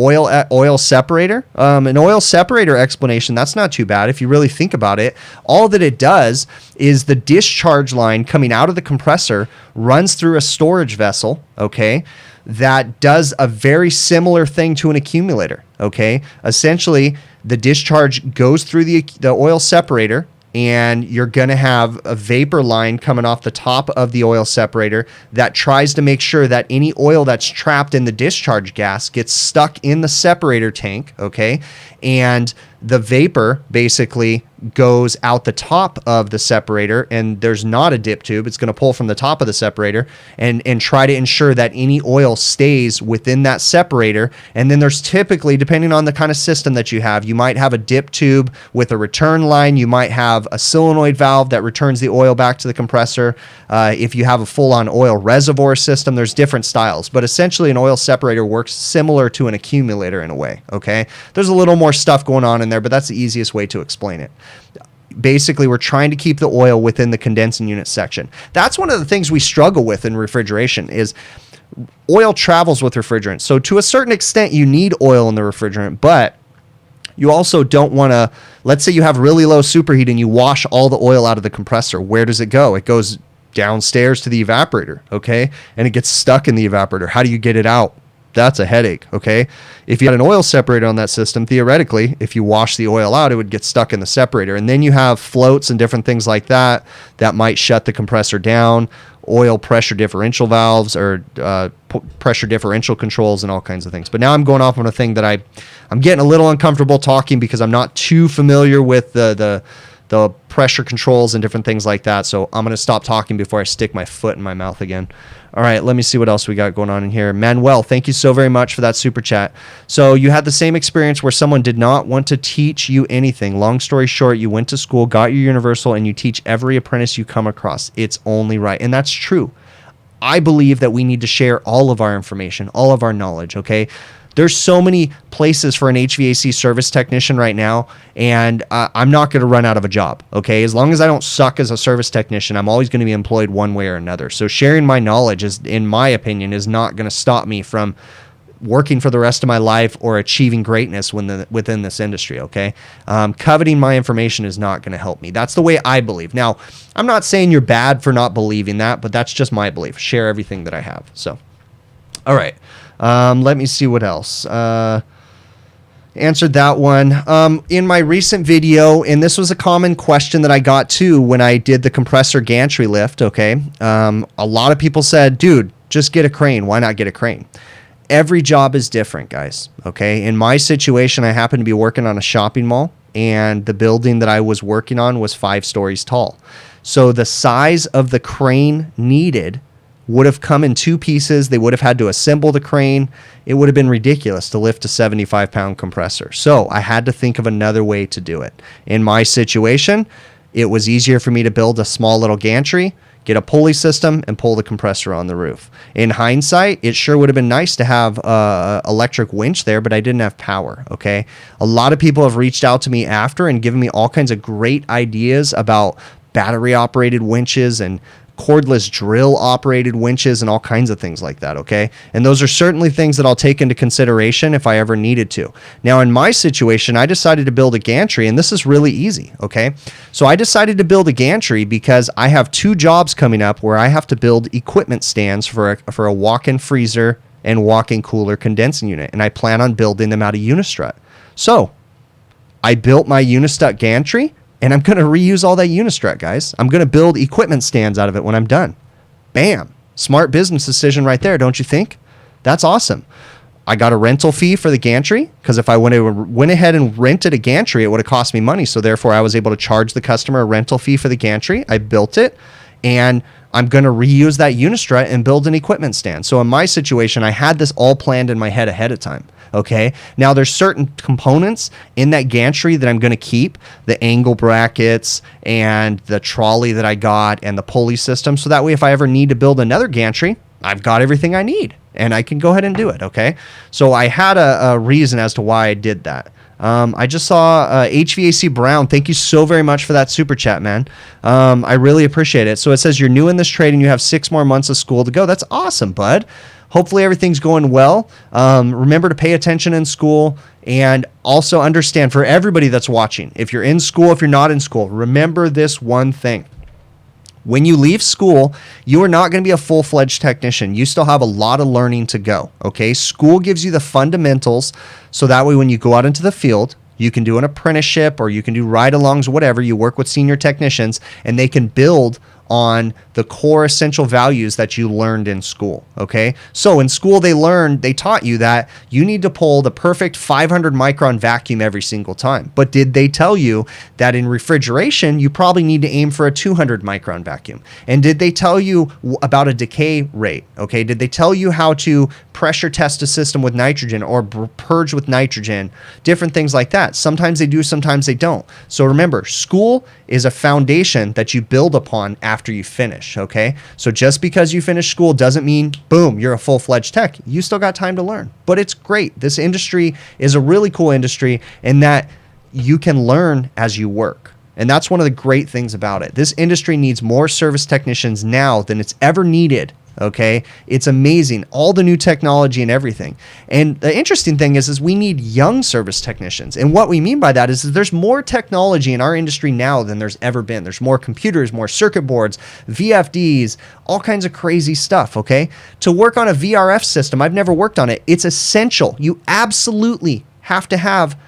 Oil separator. An oil separator explanation, that's not too bad if you really think about it. All that it does is the discharge line coming out of the compressor runs through a storage vessel, okay, that does a very similar thing to an accumulator, okay? Essentially, the discharge goes through the oil separator, and you're going to have a vapor line coming off the top of the oil separator that tries to make sure that any oil that's trapped in the discharge gas gets stuck in the separator tank, okay? And the vapor basically goes out the top of the separator, and there's not a dip tube. It's going to pull from the top of the separator and try to ensure that any oil stays within that separator. And then there's typically, depending on the kind of system that you have, you might have a dip tube with a return line. You might have a solenoid valve that returns the oil back to the compressor. If you have a full-on oil reservoir system, there's different styles. But essentially, an oil separator works similar to an accumulator in a way, okay? There's a little more stuff going on in there, but that's the easiest way to explain it. Basically, we're trying to keep the oil within the condensing unit section. That's one of the things we struggle with in refrigeration is oil travels with refrigerant. So to a certain extent, you need oil in the refrigerant, but you also don't want to, let's say you have really low superheat and you wash all the oil out of the compressor. Where does it go? It goes downstairs to the evaporator, okay? And it gets stuck in the evaporator. How do you get it out? That's a headache, okay? If you had an oil separator on that system, theoretically, if you wash the oil out, it would get stuck in the separator. And then you have floats and different things like that that might shut the compressor down, oil pressure differential valves or pressure differential controls and all kinds of things. But now I'm going off on a thing that I'm getting a little uncomfortable talking because I'm not too familiar with the pressure controls and different things like that. So I'm going to stop talking before I stick my foot in my mouth again. All right, let me see what else we got going on in here. Manuel, thank you so very much for that super chat. So you had the same experience where someone did not want to teach you anything. Long story short, you went to school, got your universal, and you teach every apprentice you come across. It's only right. And that's true. I believe that we need to share all of our information, all of our knowledge, okay? There's so many places for an HVAC service technician right now, and I'm not going to run out of a job, okay? As long as I don't suck as a service technician, I'm always going to be employed one way or another. So sharing my knowledge, is, in my opinion, is not going to stop me from working for the rest of my life or achieving greatness within this industry, okay? Coveting my information is not going to help me. That's the way I believe. Now, I'm not saying you're bad for not believing that, but that's just my belief. Share everything that I have. So, all right. Let me see what else. Answered that one. In my recent video, and this was a common question that I got too when I did the compressor gantry lift, okay? A lot of people said, dude, just get a crane. Why not get a crane? Every job is different, guys, okay? In my situation, I happened to be working on a shopping mall, and the building that I was working on was 5 stories tall. So the size of the crane needed would have come in 2 pieces. They would have had to assemble the crane. It would have been ridiculous to lift a 75-pound compressor. So I had to think of another way to do it. In my situation, it was easier for me to build a small little gantry, get a pulley system, and pull the compressor on the roof. In hindsight, it sure would have been nice to have an electric winch there, but I didn't have power, okay? A lot of people have reached out to me after and given me all kinds of great ideas about battery-operated winches and cordless drill operated winches and all kinds of things like that, okay? And those are certainly things that I'll take into consideration if I ever needed to. Now, in my situation, I decided to build a gantry, and this is really easy, okay? So I decided to build a gantry because I have 2 jobs coming up where I have to build equipment stands for a walk-in freezer and walk-in cooler condensing unit, and I plan on building them out of Unistrut. So I built my Unistrut gantry, and I'm going to reuse all that Unistrut, guys. I'm going to build equipment stands out of it when I'm done. Bam. Smart business decision right there, don't you think? That's awesome.
I got a rental fee for the gantry, because if I went ahead and rented a gantry, it would have cost me money. So therefore, I was able to charge the customer a rental fee for the gantry. I built it, and I'm going to reuse that unistrut and build an equipment stand. So in my situation, I had this all planned in my head ahead of time. Okay. Now there's certain components in that gantry that I'm going to keep, the angle brackets and the trolley that I got and the pulley system. So that way, if I ever need to build another gantry, I've got everything I need and I can go ahead and do it. Okay. So I had a reason as to why I did that. I just saw HVAC Brown. Thank you so very much for that super chat, man. I really appreciate it. So it says you're new in this trade and you have 6 more months of school to go. That's awesome, bud. Hopefully everything's going well. Remember to pay attention in school, and also understand, for everybody that's watching, if you're in school, if you're not in school, remember this one thing. When you leave school, you are not going to be a full-fledged technician. You still have a lot of learning to go, okay? School gives you the fundamentals, so that way when you go out into the field, you can do an apprenticeship or you can do ride-alongs, whatever. You work with senior technicians, and they can build on the core essential values that you learned in school, okay? So in school, they taught you that you need to pull the perfect 500 micron vacuum every single time. But did they tell you that in refrigeration, you probably need to aim for a 200 micron vacuum? And did they tell you about a decay rate, okay? Did they tell you how to pressure test a system with nitrogen or purge with nitrogen, different things like that? Sometimes they do, sometimes they don't. So remember, school is a foundation that you build upon after you finish, okay? So just because you finish school doesn't mean, boom, you're a full-fledged tech. You still got time to learn. But it's great. This industry is a really cool industry in that you can learn as you work. And that's one of the great things about it. This industry needs more service technicians now than it's ever needed. Okay, it's amazing, all the new technology and everything. And the interesting thing is we need young service technicians. And what we mean by that is there's more technology in our industry now than there's ever been. There's more computers, more circuit boards, VFDs, all kinds of crazy stuff. Okay, to work on a VRF system, I've never worked on it. It's essential. You absolutely have to have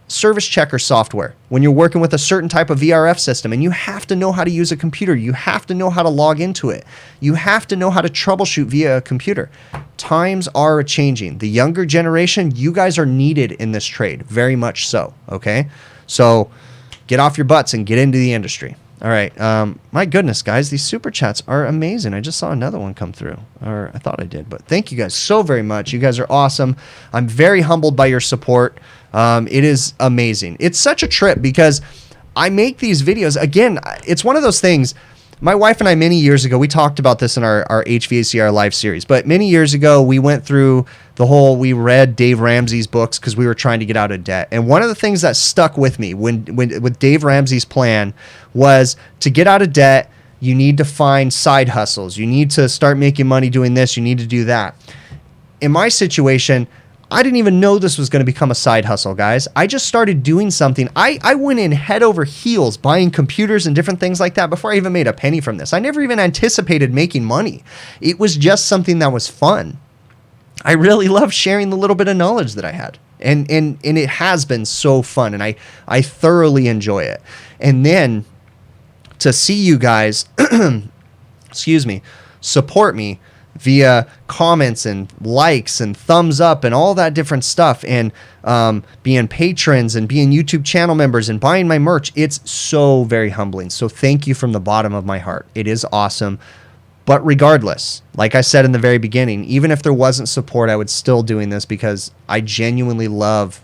service checker software when you're working with a certain type of VRF system, and you have to know how to use a computer. You have to know how to log into it. You have to know how to troubleshoot via a computer. Times are changing. The younger generation, you guys are needed in this trade, very much so, okay? So get off your butts and get into the industry. All right. My goodness, guys, these super chats are amazing. I just saw another one come through, or I thought I did, but thank you guys so very much. You guys are awesome. I'm very humbled by your support. It is amazing. It's such a trip because I make these videos. Again, it's one of those things. My wife and I, many years ago, we talked about this in our HVACR live series, but many years ago, we went through we read Dave Ramsey's books because we were trying to get out of debt. And one of the things that stuck with me with Dave Ramsey's plan was to get out of debt, you need to find side hustles. You need to start making money doing this. You need to do that. In my situation, I didn't even know this was going to become a side hustle, guys. I just started doing something. I went in head over heels buying computers and different things like that before I even made a penny from this. I never even anticipated making money. It was just something that was fun. I really love sharing the little bit of knowledge that I had. And it has been so fun, and I thoroughly enjoy it. And then to see you guys, excuse me, support me via comments and likes and thumbs up and all that different stuff, and being patrons and being YouTube channel members and buying my merch, it's so very humbling. So thank you from the bottom of my heart. It is awesome. But regardless, like I said in the very beginning, even if there wasn't support, I would still doing this because I genuinely love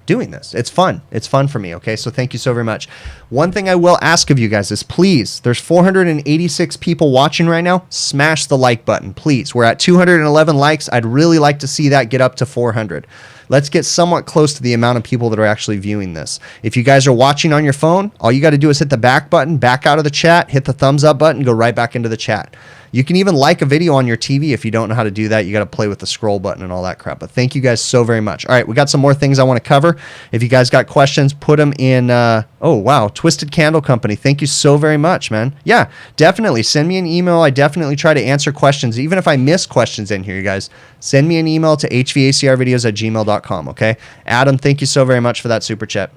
doing this. It's fun. It's fun for me. Okay. So thank you so very much. One thing I will ask of you guys is, please, there's 486 people watching right now. Smash the like button, please. We're at 211 likes. I'd really like to see that get up to 400. Let's get somewhat close to the amount of people that are actually viewing this. If you guys are watching on your phone, all you got to do is hit the back button, back out of the chat, hit the thumbs up button, go right back into the chat. You can even like a video on your TV. If you don't know how to do that, you got to play with the scroll button and all that crap. But thank you guys so very much. All right, we got some more things I want to cover. If you guys got questions, put them in. Oh, wow. Twisted Candle Company. Thank you so very much, man. Yeah, definitely. Send me an email. I definitely try to answer questions. Even if I miss questions in here, you guys, send me an email to hvacrvideos@gmail.com, okay? Adam, thank you so very much for that super chat.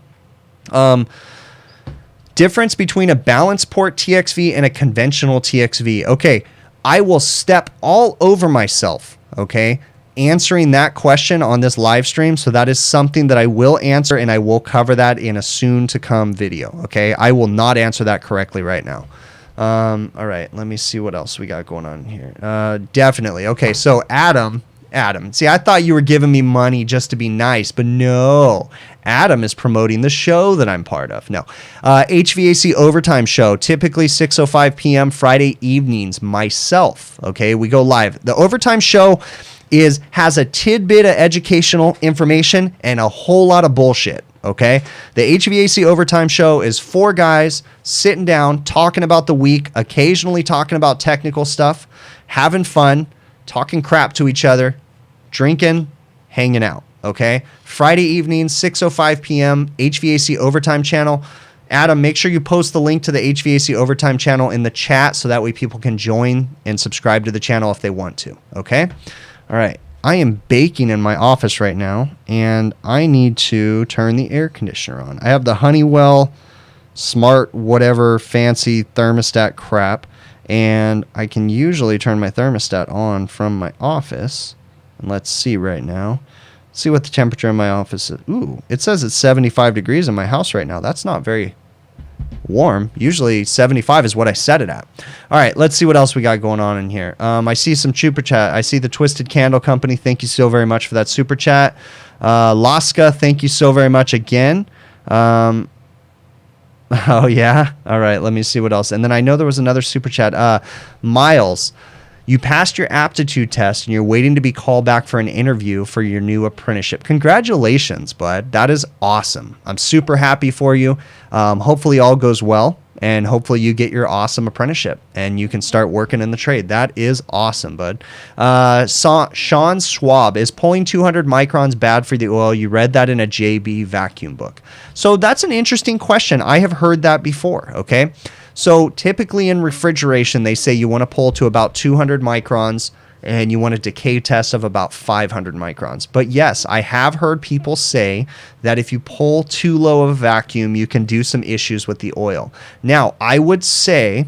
Difference between a balance port TXV and a conventional TXV. Okay, I will step all over myself, okay, answering that question on this live stream. So that is something that I will answer, and I will cover that in a soon to come video. Okay. I will not answer that correctly right now. All right. Let me see what else we got going on here. Definitely. Okay. So Adam, see, I thought you were giving me money just to be nice, but no. Adam is promoting the show that I'm part of. No. HVAC Overtime Show, typically 6:05 p.m. Friday evenings, myself. Okay, we go live. The Overtime Show has a tidbit of educational information and a whole lot of bullshit. Okay, the HVAC Overtime Show is 4 guys sitting down, talking about the week, occasionally talking about technical stuff, having fun, talking crap to each other, drinking, hanging out. Okay, Friday evening, 6:05 p.m. HVAC Overtime channel. Adam, make sure you post the link to the HVAC Overtime channel in the chat so that way people can join and subscribe to the channel if they want to. Okay, all right. I am baking in my office right now, and I need to turn the air conditioner on. I have the Honeywell smart whatever fancy thermostat crap, and I can usually turn my thermostat on from my office. And let's see right now. See what the temperature in my office is. Ooh, it says it's 75 degrees in my house right now. That's not very warm. Usually 75 is what I set it at. All right, let's see what else we got going on in here. I see some super chat. I see the Twisted Candle Company. Thank you so very much for that super chat. Laska, thank you so very much again. Oh, yeah? All right, let me see what else. And then I know there was another super chat. Miles, you passed your aptitude test and you're waiting to be called back for an interview for your new apprenticeship. Congratulations, bud. That is awesome. I'm super happy for you. Hopefully all goes well, and hopefully you get your awesome apprenticeship and you can start working in the trade. That is awesome, bud. Sean Schwab, is pulling 200 microns bad for the oil? You read that in a JB vacuum book. So that's an interesting question. I have heard that before, okay? So typically in refrigeration, they say you want to pull to about 200 microns and you want a decay test of about 500 microns. But yes, I have heard people say that if you pull too low of a vacuum, you can do some issues with the oil. Now, I would say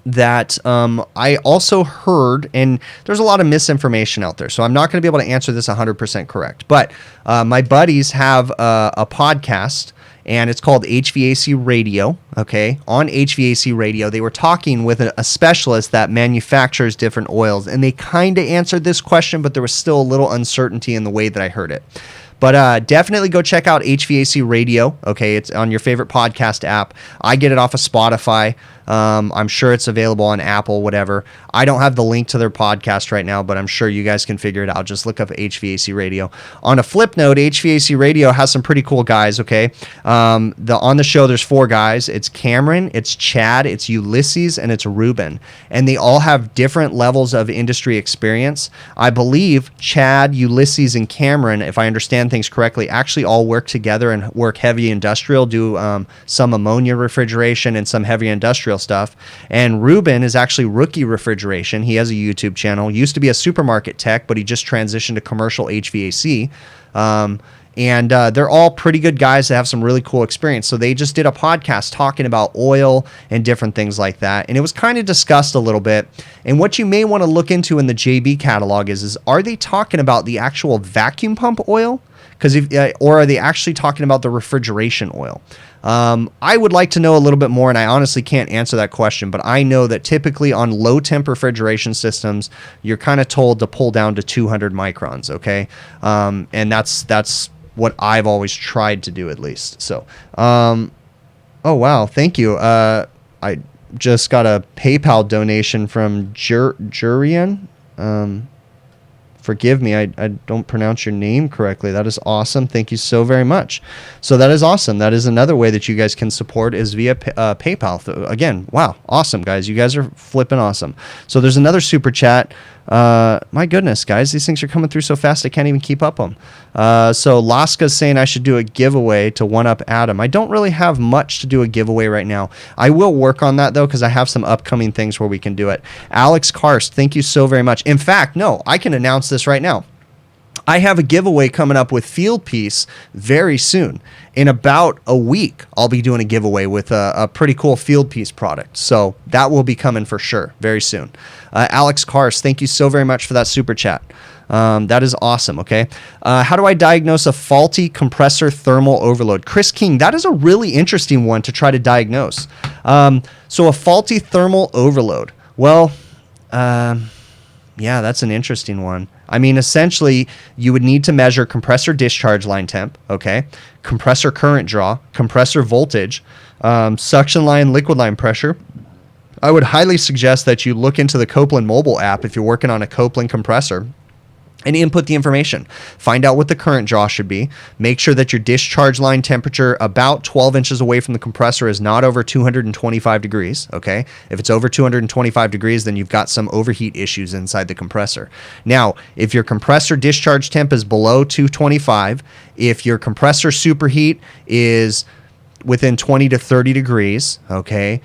that I also heard, and there's a lot of misinformation out there, so I'm not going to be able to answer this 100% correct, but my buddies have a podcast, and it's called HVAC Radio, okay? On HVAC Radio, they were talking with a specialist that manufactures different oils, and they kind of answered this question, but there was still a little uncertainty in the way that I heard it. But definitely go check out HVAC Radio, okay? It's on your favorite podcast app. I get it off of Spotify. I'm sure it's available on Apple, whatever. I don't have the link to their podcast right now, but I'm sure you guys can figure it out. Just look up HVAC Radio. On a flip note, HVAC Radio has some pretty cool guys, okay? On the show, there's 4 guys. It's Cameron, it's Chad, it's Ulysses, and it's Ruben. And they all have different levels of industry experience. I believe Chad, Ulysses, and Cameron, if I understand things correctly, actually all work together and work heavy industrial, do some ammonia refrigeration and some heavy industrial stuff. And Ruben is actually Rookie Refrigeration. He has a YouTube channel. Used to be a supermarket tech, but he just transitioned to commercial HVAC. And they're all pretty good guys that have some really cool experience. So they just did a podcast talking about oil and different things like that. And it was kind of discussed a little bit. And what you may want to look into in the JB catalog is are they talking about the actual vacuum pump oil? Or are they actually talking about the refrigeration oil? I would like to know a little bit more, and I honestly can't answer that question, but I know that typically on low temp refrigeration systems, you're kind of told to pull down to 200 microns, okay? And that's what I've always tried to do, at least. So, oh wow, thank you. I just got a PayPal donation from Jurian. Forgive me, I don't pronounce your name correctly. That is awesome. Thank you so very much. So that is awesome. That is another way that you guys can support is via PayPal. Again, wow, awesome, guys. You guys are flipping awesome. So there's another super chat. My goodness, guys, these things are coming through so fast I can't even keep up them. So Laska's saying I should do a giveaway to one-up Adam. I don't really have much to do a giveaway right now. I will work on that, though, because I have some upcoming things where we can do it. Alex Karst, thank you so very much. In fact, no, I can announce this right now. I have a giveaway coming up with Field Piece very soon. In about a week, I'll be doing a giveaway with a pretty cool Field Piece product. So that will be coming for sure very soon. Alex Kars, thank you so very much for that super chat. That is awesome, okay? How do I diagnose a faulty compressor thermal overload? Chris King, that is a really interesting one to try to diagnose. So a faulty thermal overload. Well, yeah, that's an interesting one. I mean, essentially, you would need to measure compressor discharge line temp, okay? Compressor current draw, compressor voltage, suction line, liquid line pressure. I would highly suggest that you look into the Copeland mobile app if you're working on a Copeland compressor and input the information. Find out what the current draw should be. Make sure that your discharge line temperature about 12 inches away from the compressor is not over 225 degrees, okay? If it's over 225 degrees, then you've got some overheat issues inside the compressor. Now, if your compressor discharge temp is below 225, if your compressor superheat is within 20 to 30 degrees, okay?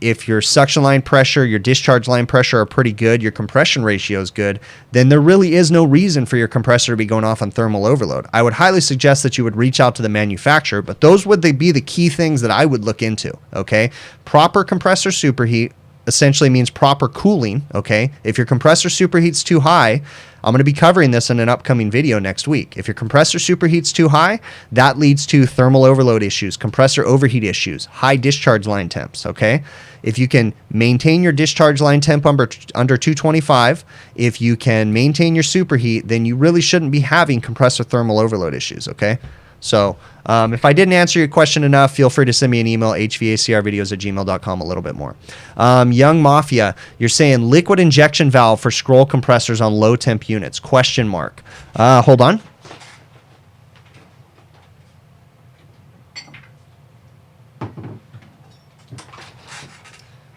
If your suction line pressure, your discharge line pressure are pretty good, your compression ratio is good, then there really is no reason for your compressor to be going off on thermal overload. I would highly suggest that you would reach out to the manufacturer, but those would be the key things that I would look into, okay? Proper compressor superheat essentially means proper cooling, okay? If your compressor superheats too high, I'm going to be covering this in an upcoming video next week. If your compressor superheats too high, that leads to thermal overload issues, compressor overheat issues, high discharge line temps, okay? If you can maintain your discharge line temp under 225, if you can maintain your superheat, then you really shouldn't be having compressor thermal overload issues, okay? So if I didn't answer your question enough, feel free to send me an email, hvacrvideos@gmail.com, a little bit more. Young Mafia, you're saying liquid injection valve for scroll compressors on low temp units, question mark. Hold on.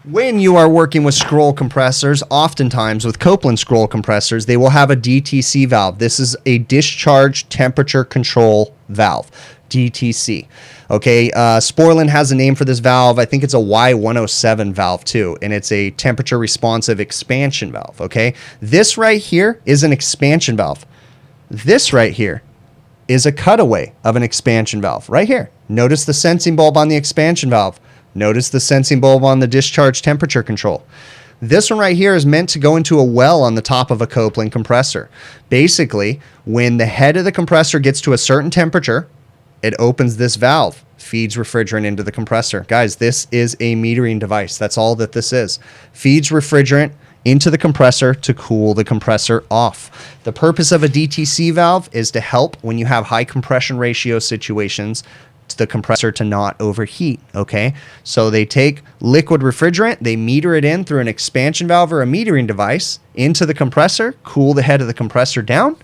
When you are working with scroll compressors, oftentimes with Copeland scroll compressors, they will have a DTC valve. This is a discharge temperature control valve, DTC. Okay, Sporlan has a name for this valve. I think it's a Y107 valve too, and it's a temperature responsive expansion valve, okay? This right here is an expansion valve. This right here is a cutaway of an expansion valve, right here. Notice the sensing bulb on the expansion valve. Notice the sensing bulb on the discharge temperature control. This one right here is meant to go into a well on the top of a Copeland compressor. Basically, when the head of the compressor gets to a certain temperature, it opens this valve, feeds refrigerant into the compressor. Guys, this is a metering device. That's all that this is. Feeds refrigerant into the compressor to cool the compressor off. The purpose of a DTC valve is to help when you have high compression ratio situations, the compressor to not overheat, okay? So they take liquid refrigerant, they meter it in through an expansion valve or a metering device into the compressor, cool the head of the compressor down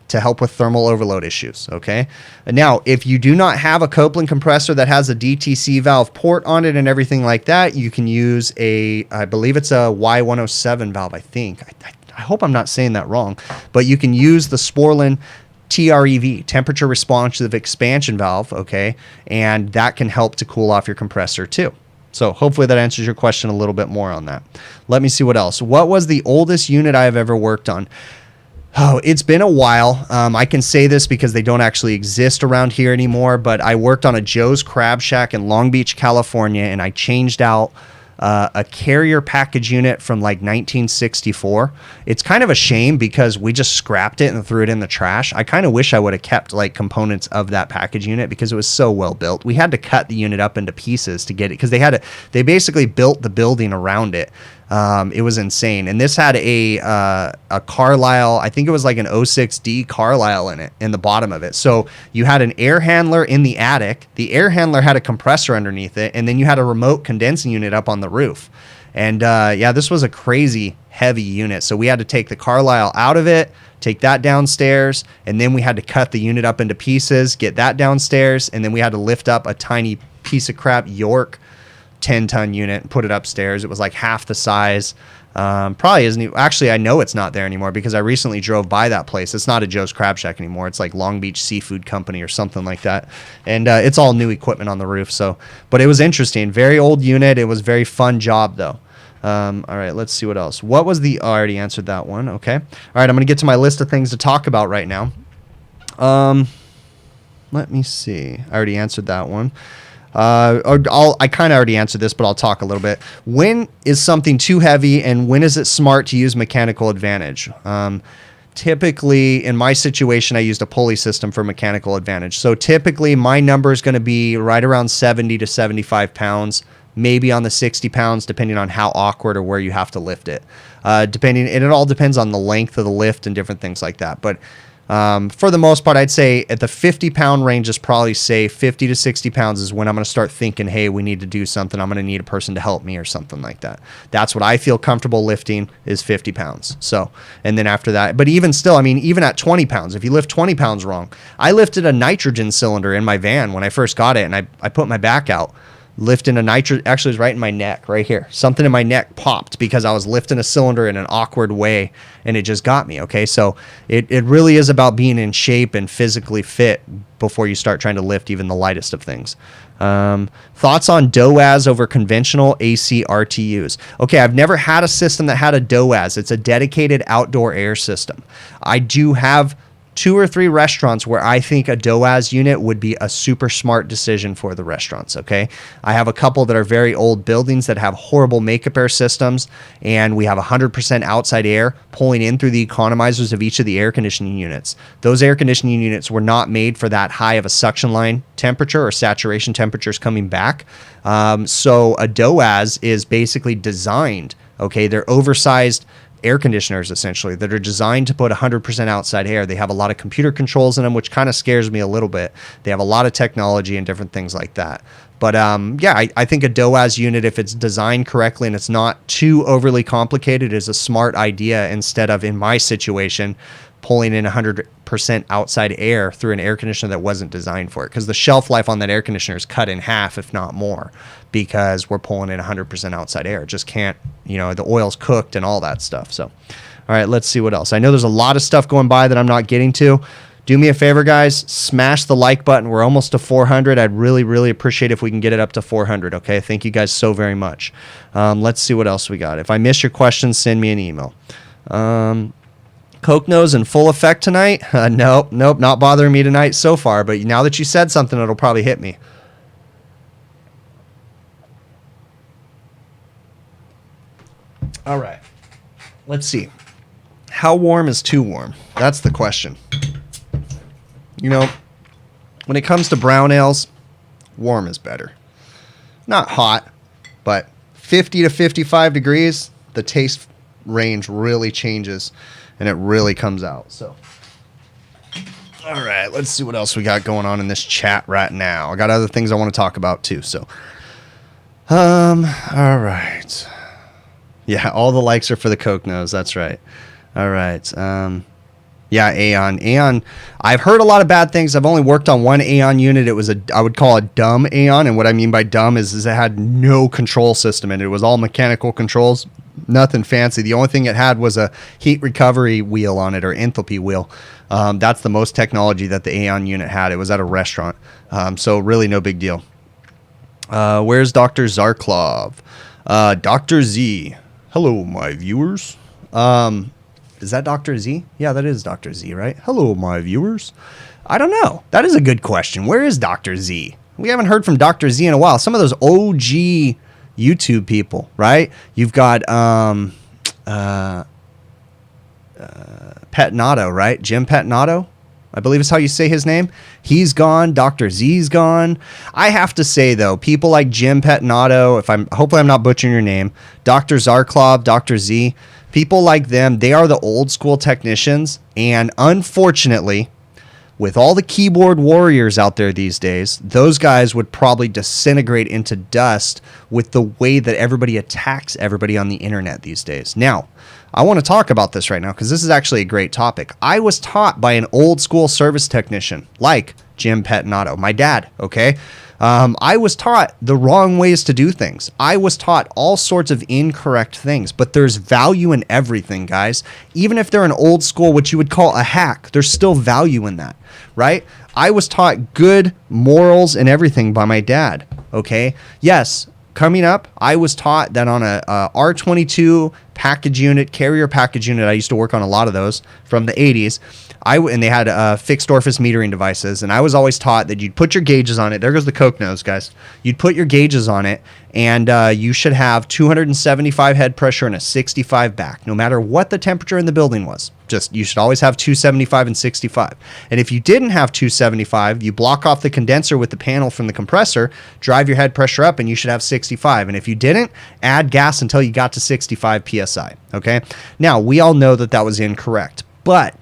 to help with thermal overload issues, okay? And now, if you do not have a Copeland compressor that has a DTC valve port on it and everything like that, you can use I believe it's a Y107 valve, I think. I hope I'm not saying that wrong, but you can use the Sporlan TREV, temperature responsive expansion valve, okay? And that can help to cool off your compressor too. So hopefully that answers your question a little bit more on that. Let me see what else. What was the oldest unit I've ever worked on? Oh, it's been a while. I can say this because they don't actually exist around here anymore, but I worked on a Joe's Crab Shack in Long Beach, California, and I changed out a carrier package unit from like 1964. It's kind of a shame because we just scrapped it and threw it in the trash. I kind of wish I would have kept like components of that package unit because it was so well built. We had to cut the unit up into pieces to get it because they basically built the building around it. It was insane. And this had a Carlisle, I think it was like an 06D Carlisle in it, in the bottom of it. So you had an air handler in the attic. The air handler had a compressor underneath it. And then you had a remote condensing unit up on the roof. And yeah, this was a crazy heavy unit. So we had to take the Carlisle out of it, take that downstairs. And then we had to cut the unit up into pieces, get that downstairs. And then we had to lift up a tiny piece of crap York 10-ton unit and put it upstairs. It was like half the size. Probably isn't even, actually I know it's not there anymore because I recently drove by that place. It's not a Joe's Crab Shack anymore. It's like Long Beach Seafood Company or something like that. And it's all new equipment on the roof. So, but it was interesting. Very old unit. It was very fun job though. All right, let's see what else. What was the... Oh, I already answered that one. Okay. All right, I'm going to get to my list of things to talk about right now. Let me see. I already answered that one. I kind of already answered this, but I'll talk a little bit. When is something too heavy, and when is it smart to use mechanical advantage? Typically, in my situation, I used a pulley system for mechanical advantage. So typically, my number is going to be right around 70 to 75 pounds, maybe on the 60 pounds, depending on how awkward or where you have to lift it. And it all depends on the length of the lift and different things like that. But for the most part, I'd say at the 50-pound range is probably safe. 50 to 60 pounds is when I'm going to start thinking, hey, we need to do something. I'm going to need a person to help me or something like that. That's what I feel comfortable lifting is 50 pounds. So, and then after that, but even still, I mean, even at 20 pounds, if you lift 20 pounds wrong, I lifted a nitrogen cylinder in my van when I first got it, and I put my back out. Lifting a actually it was right in my neck, right here. Something in my neck popped because I was lifting a cylinder in an awkward way, and it just got me. Okay, so it really is about being in shape and physically fit before you start trying to lift even the lightest of things. Thoughts on Doas over conventional AC RTUs? Okay, I've never had a system that had a Doas. It's a dedicated outdoor air system. I do have 2 or 3 restaurants where I think a Doas unit would be a super smart decision for the restaurants, okay? I have a couple that are very old buildings that have horrible makeup air systems, and we have 100% outside air pulling in through the economizers of each of the air conditioning units. Those air conditioning units were not made for that high of a suction line temperature or saturation temperatures coming back. So a Doas is basically designed, okay? They're oversized air conditioners essentially that are designed to put 100% outside air. They have a lot of computer controls in them, which kind of scares me a little bit. They have a lot of technology and different things like that. But yeah, I think a Doas unit, if it's designed correctly and it's not too overly complicated, is a smart idea instead of, in my situation, pulling in 100% outside air through an air conditioner that wasn't designed for it. Because the shelf life on that air conditioner is cut in half, if not more, because we're pulling in 100% outside air. It just can't, the oil's cooked and all that stuff. So, all right, let's see what else. I know there's a lot of stuff going by that I'm not getting to. Do me a favor, guys. Smash the like button. We're almost to 400. I'd really, really appreciate if we can get it up to 400, okay? Thank you guys so very much. Let's see what else we got. If I miss your questions, send me an email. Coke nose in full effect tonight? Nope, not bothering me tonight so far, but now that you said something, it'll probably hit me. All right, let's see. How warm is too warm? That's the question. When it comes to brown ales, warm is better. Not hot, but 50 to 55 degrees, the taste range really changes. And it really comes out. So, all right, let's see what else we got going on in this chat right now. I got other things I want to talk about too. So, all right. Yeah, all the likes are for the Coke nose. That's right. All right. Yeah, Aeon. I've heard a lot of bad things. I've only worked on one Aeon unit. It was I would call a dumb Aeon. And what I mean by dumb is it had no control system in it. It was all mechanical controls. Nothing fancy. The only thing it had was a heat recovery wheel on it, or enthalpy wheel. That's the most technology that the Aeon unit had. It was at a restaurant. So really no big deal. Where's Dr. Zarklov? Dr. Z. Hello, my viewers. Is that Dr. Z? Yeah, that is Dr. Z, right? Hello, my viewers. I don't know. That is a good question. Where is Dr. Z? We haven't heard from Dr. Z in a while. Some of those OG YouTube people, right? You've got Petnato, right? Jim Petnato, I believe is how you say his name. He's gone. Dr. Z's gone. I have to say though, people like Jim Petnato, hopefully I'm not butchering your name, Dr. Zarklov, Dr. Z, people like them, they are the old school technicians, and unfortunately, with all the keyboard warriors out there these days, those guys would probably disintegrate into dust with the way that everybody attacks everybody on the internet these days. Now, I want to talk about this right now because this is actually a great topic. I was taught by an old school service technician like Jim Petnato, my dad, okay? I was taught the wrong ways to do things. I was taught all sorts of incorrect things, but there's value in everything, guys. Even if they're an old school, what you would call a hack, there's still value in that, right? I was taught good morals and everything by my dad, okay? Yes, coming up, I was taught that on a R22 package unit, carrier package unit, I used to work on a lot of those from the 80s. And they had fixed orifice metering devices, and I was always taught that you'd put your gauges on it. There goes the Coke nose, guys. You'd put your gauges on it, and you should have 275 head pressure and a 65 back, no matter what the temperature in the building was. Just, you should always have 275 and 65. And if you didn't have 275, you block off the condenser with the panel from the compressor, drive your head pressure up, and you should have 65. And if you didn't, add gas until you got to 65 PSI, okay? Now, we all know that that was incorrect, but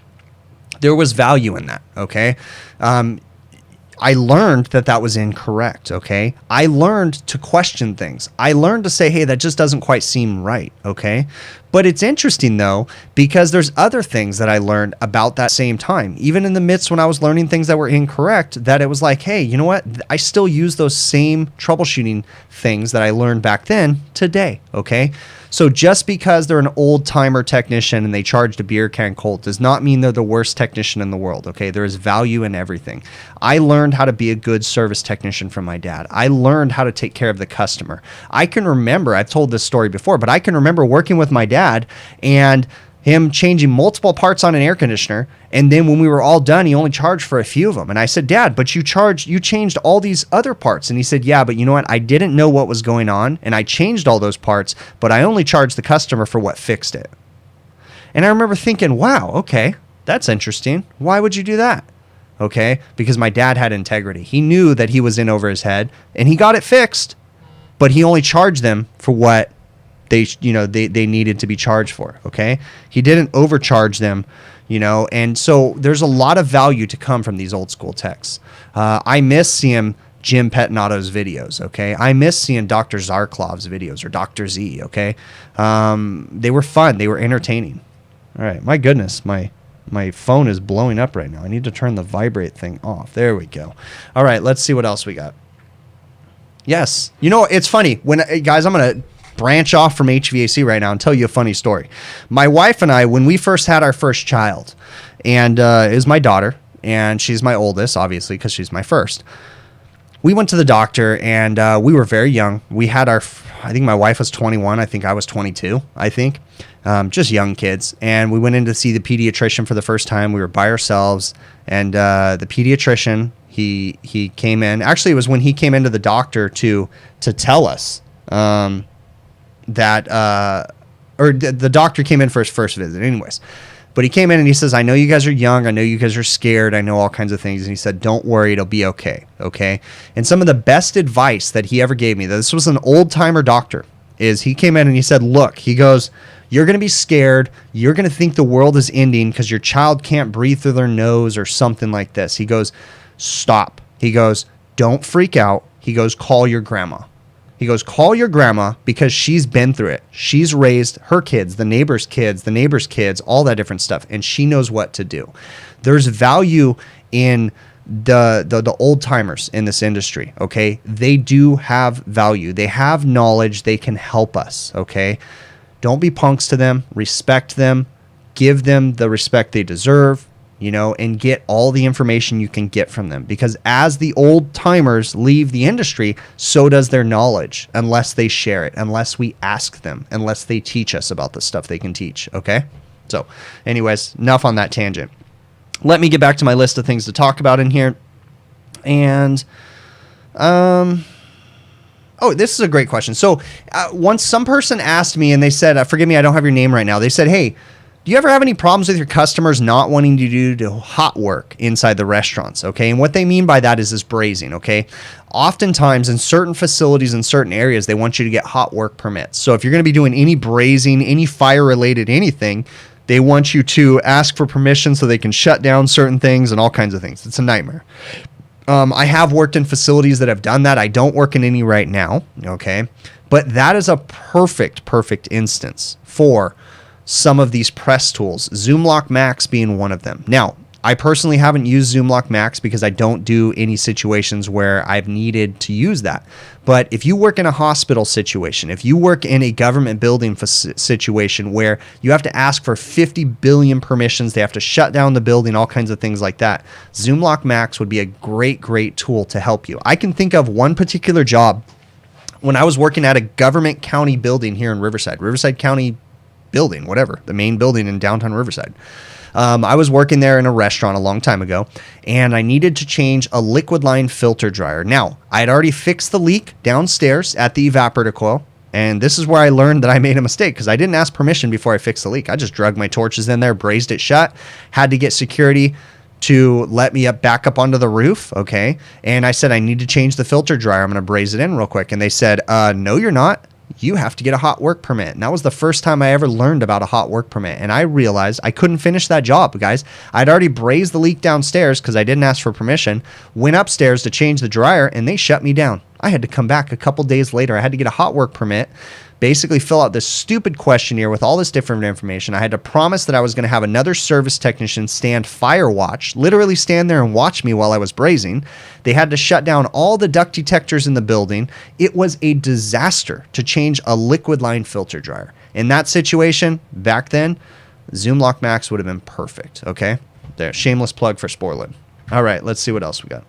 there was value in that, okay? I learned that that was incorrect, okay? I learned to question things. I learned to say, hey, that just doesn't quite seem right, okay? But it's interesting, though, because there's other things that I learned about that same time. Even in the midst when I was learning things that were incorrect, that it was like, hey, you know what? I still use those same troubleshooting things that I learned back then today, okay? So just because they're an old-timer technician and they charged a beer can cold does not mean they're the worst technician in the world, okay? There is value in everything. I learned how to be a good service technician from my dad. I learned how to take care of the customer. I can remember, I've told this story before, but I can remember working with my dad and him changing multiple parts on an air conditioner, and then when we were all done, he only charged for a few of them. And I said, Dad, but you changed all these other parts. And he said, yeah, but you know what? I didn't know what was going on, and I changed all those parts, but I only charged the customer for what fixed it. And I remember thinking, wow, okay, that's interesting. Why would you do that? Okay, because my dad had integrity. He knew that he was in over his head, and he got it fixed, but he only charged them for what they needed to be charged for, okay? He didn't overcharge them, and so there's a lot of value to come from these old school techs. I miss seeing Jim Pettinato's videos, okay? I miss seeing Dr. Zarklov's videos or Dr. Z, okay? They were fun. They were entertaining. All right, my goodness, my phone is blowing up right now. I need to turn the vibrate thing off. There we go. All right, let's see what else we got. Yes. It's funny. Guys, I'm going to branch off from HVAC right now and tell you a funny story. My wife and I, when we first had our first child, and it was my daughter, and she's my oldest, obviously, because she's my first. We went to the doctor, and we were very young. We had I think my wife was 21. I think I was 22, just young kids. And we went in to see the pediatrician for the first time. We were by ourselves, and the pediatrician, he came in. Actually, it was when he came into the doctor to tell us that the doctor came in for his first visit anyways. But he came in and he says, I know you guys are young. I know you guys are scared. I know all kinds of things. And he said, don't worry. It'll be okay. Okay. And some of the best advice that he ever gave me, this was an old timer doctor, is he came in and he said, look, he goes, you're going to be scared. You're going to think the world is ending because your child can't breathe through their nose or something like this. He goes, stop. He goes, don't freak out. He goes, call your grandma. He goes, call your grandma because she's been through it. She's raised her kids, the neighbor's kids, all that different stuff, and she knows what to do. There's value in the old timers in this industry, okay? They do have value. They have knowledge. They can help us, okay? Don't be punks to them. Respect them. Give them the respect they deserve. And get all the information you can get from them. Because as the old timers leave the industry, so does their knowledge, unless they share it, unless we ask them, unless they teach us about the stuff they can teach, okay? So, anyways, enough on that tangent. Let me get back to my list of things to talk about in here. And, this is a great question. So, once some person asked me, and they said, forgive me, I don't have your name right now. They said, hey, do you ever have any problems with your customers not wanting to do hot work inside the restaurants, okay? And what they mean by that is brazing, okay? Oftentimes in certain facilities in certain areas, they want you to get hot work permits. So if you're going to be doing any brazing, any fire-related anything, they want you to ask for permission so they can shut down certain things and all kinds of things. It's a nightmare. I have worked in facilities that have done that. I don't work in any right now, okay? But that is a perfect instance for some of these press tools, ZoomLock Max being one of them. Now, I personally haven't used ZoomLock Max because I don't do any situations where I've needed to use that. But if you work in a hospital situation, if you work in a government building situation where you have to ask for 50 billion permissions, they have to shut down the building, all kinds of things like that, ZoomLock Max would be a great tool to help you. I can think of one particular job When I was working at a government county building here in Riverside County building, whatever, the main building in downtown Riverside. I was working there in a restaurant a long time ago, and I needed to change a liquid line filter dryer. Now, I had already fixed the leak downstairs at the evaporator coil, and this is where I learned that I made a mistake because I didn't ask permission before I fixed the leak. I just drug my torches in there, brazed it shut, had to get security to let me back up onto the roof, okay? And I said, I need to change the filter dryer. I'm going to braze it in real quick. And they said, no, you're not. You have to get a hot work permit. And that was the first time I ever learned about a hot work permit. And I realized I couldn't finish that job, guys. I'd already brazed the leak downstairs because I didn't ask for permission, went upstairs to change the dryer, and they shut me down. I had to come back a couple days later. I had to get a hot work permit, basically fill out this stupid questionnaire with all this different information. I had to promise that I was going to have another service technician stand fire watch, literally stand there and watch me while I was brazing. They had to shut down all the duct detectors in the building. It was a disaster to change a liquid line filter dryer. In that situation, back then, Zoom Lock Max would have been perfect, okay? There, shameless plug for Sporlin. All right, let's see what else we got.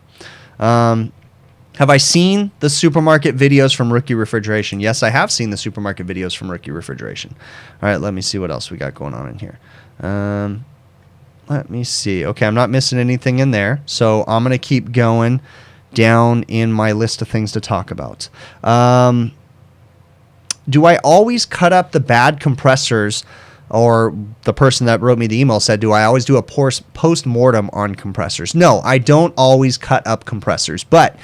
Have I seen the supermarket videos from Rookie Refrigeration? Yes, I have seen the supermarket videos from Rookie Refrigeration. All right, let me see what else we got going on in here. Let me see. Okay, I'm not missing anything in there, so I'm going to keep going down in my list of things to talk about. Do I always cut up the bad compressors? Or the person that wrote me the email said, do I always do a post-mortem on compressors? No, I don't always cut up compressors, but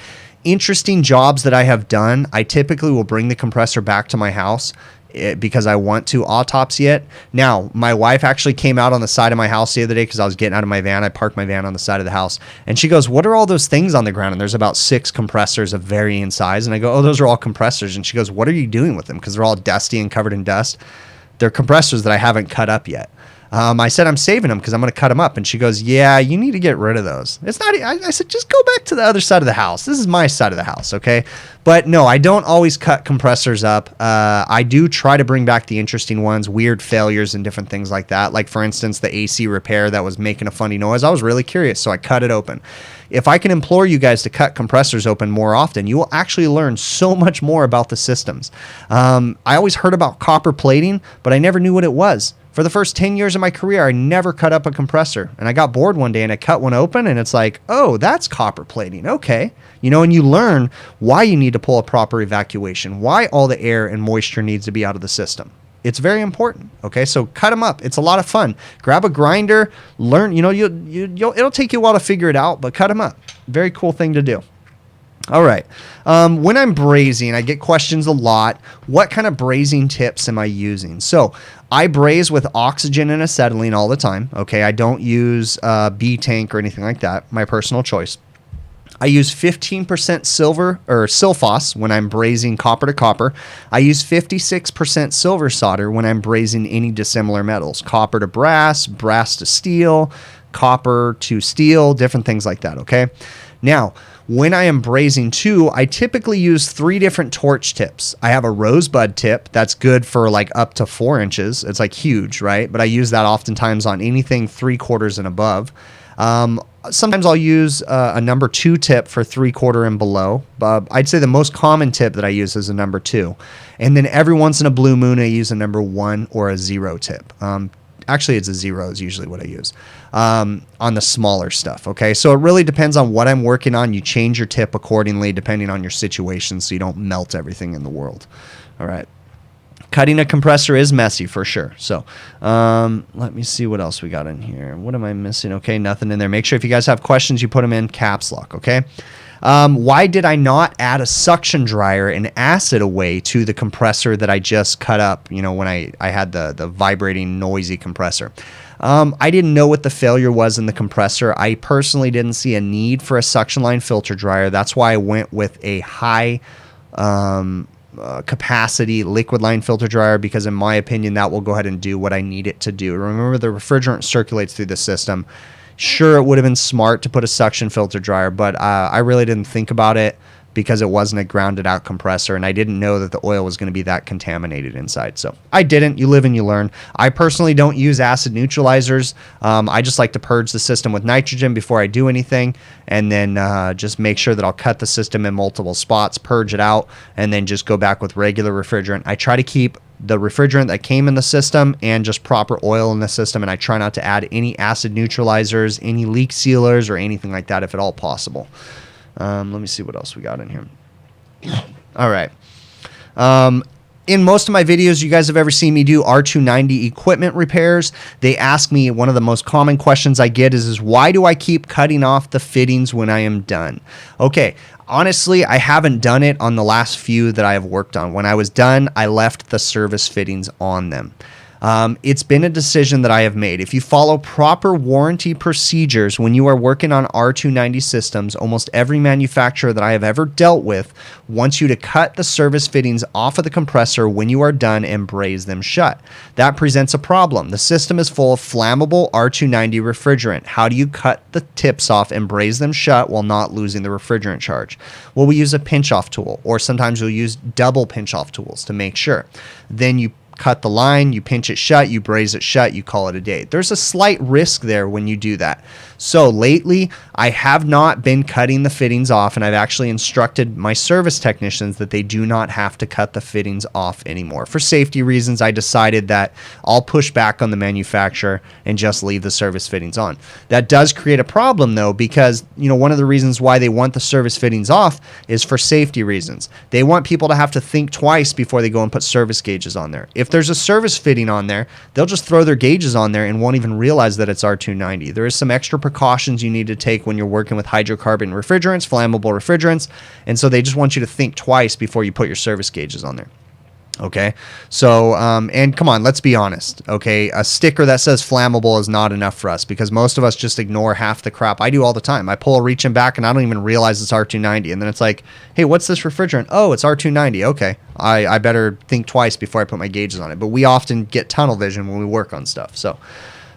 interesting jobs that I have done, I typically will bring the compressor back to my house because I want to autopsy it. Now, my wife actually came out on the side of my house the other day because I was getting out of my van. I parked my van on the side of the house, and she goes, what are all those things on the ground? And there's about 6 compressors of varying size. And I go, oh, those are all compressors. And she goes, what are you doing with them? Because they're all dusty and covered in dust. They're compressors that I haven't cut up yet. I said I'm saving them because I'm going to cut them up. And she goes, yeah, you need to get rid of those. It's not. I said, just go back to the other side of the house. This is my side of the house, okay? But no, I don't always cut compressors up. I do try to bring back the interesting ones, weird failures and different things like that. Like, for instance, the AC repair that was making a funny noise. I was really curious, so I cut it open. If I can implore you guys to cut compressors open more often, you will actually learn so much more about the systems. I always heard about copper plating, but I never knew what it was. For the first 10 years of my career, I never cut up a compressor. And I got bored one day and I cut one open and it's like, oh, that's copper plating. Okay. You know, and you learn why you need to pull a proper evacuation, why all the air and moisture needs to be out of the system. It's very important. Okay. So cut them up. It's a lot of fun. Grab a grinder, learn, you know, it'll take you a while to figure it out, but cut them up. Very cool thing to do. All right. When I'm brazing, I get questions a lot. What kind of brazing tips am I using? So I braze with oxygen and acetylene all the time. Okay. I don't use B tank or anything like that. My personal choice. I use 15% silver or Silphos when I'm brazing copper to copper. I use 56% silver solder when I'm brazing any dissimilar metals. Copper to brass, brass to steel, copper to steel, different things like that. Okay. Now, when I am brazing too, I typically use 3 different torch tips. I have a rosebud tip that's good for like up to 4 inches. It's like huge, right? But I use that oftentimes on anything 3/4 and above. Sometimes I'll use a number 2 tip for 3/4 and below. I'd say the most common tip that I use is a number 2. And then every once in a blue moon, I use a number 1 or a 0 tip. Actually, it's a 0 is usually what I use on the smaller stuff, okay? So it really depends on what I'm working on. You change your tip accordingly depending on your situation so you don't melt everything in the world. All right. Cutting a compressor is messy for sure. So let me see what else we got in here. What am I missing? Okay, nothing in there. Make sure if you guys have questions, you put them in caps lock, okay? Why did I not add a suction dryer and acid away to the compressor that I just cut up, you know, when I had the vibrating, noisy compressor? I didn't know what the failure was in the compressor. I personally didn't see a need for a suction line filter dryer. That's why I went with a high capacity liquid line filter dryer, because in my opinion, that will go ahead and do what I need it to do. Remember, the refrigerant circulates through the system. Sure, it would have been smart to put a suction filter dryer, but I really didn't think about it. because it wasn't a grounded out compressor, and I didn't know that the oil was going to be that contaminated inside. So I didn't. You live and you learn. I personally don't use acid neutralizers. I just like to purge the system with nitrogen before I do anything, and then just make sure that I'll cut the system in multiple spots, purge it out, and then just go back with regular refrigerant. I try to keep the refrigerant that came in the system and just proper oil in the system, and I try not to add any acid neutralizers, any leak sealers, or anything like that if at all possible. Let me see what else we got in here. All right. In most of my videos, you guys have ever seen me do R290 equipment repairs. They ask me, one of the most common questions I get is why do I keep cutting off the fittings when I am done? Okay, honestly, I haven't done it on the last few that I have worked on. When I was done, I left the service fittings on them. It's been a decision that I have made. If you follow proper warranty procedures when you are working on R290 systems, almost every manufacturer that I have ever dealt with wants you to cut the service fittings off of the compressor when you are done and braze them shut. That presents a problem. The system is full of flammable R290 refrigerant. How do you cut the tips off and braze them shut while not losing the refrigerant charge? Well, we use a pinch-off tool, or sometimes we'll use double pinch-off tools to make sure. Then you cut the line, you pinch it shut, you braze it shut, you call it a day. There's a slight risk there when you do that. So lately, I have not been cutting the fittings off, and I've actually instructed my service technicians that they do not have to cut the fittings off anymore. For safety reasons, I decided that I'll push back on the manufacturer and just leave the service fittings on. That does create a problem though, because one of the reasons why they want the service fittings off is for safety reasons. They want people to have to think twice before they go and put service gauges on there. If there's a service fitting on there, they'll just throw their gauges on there and won't even realize that it's R290. There is some extra precautions you need to take when you're working with hydrocarbon refrigerants, flammable refrigerants, and so they just want you to think twice before you put your service gauges on there. Okay, so and come on, let's be honest. Okay, a sticker that says flammable is not enough for us, because most of us just ignore half the crap. I do all the time. I pull a reaching back and I don't even realize it's R290, and then it's like, hey, what's this refrigerant? Oh, it's R290. Okay, I better think twice before I put my gauges on it. But we often get tunnel vision when we work on stuff. So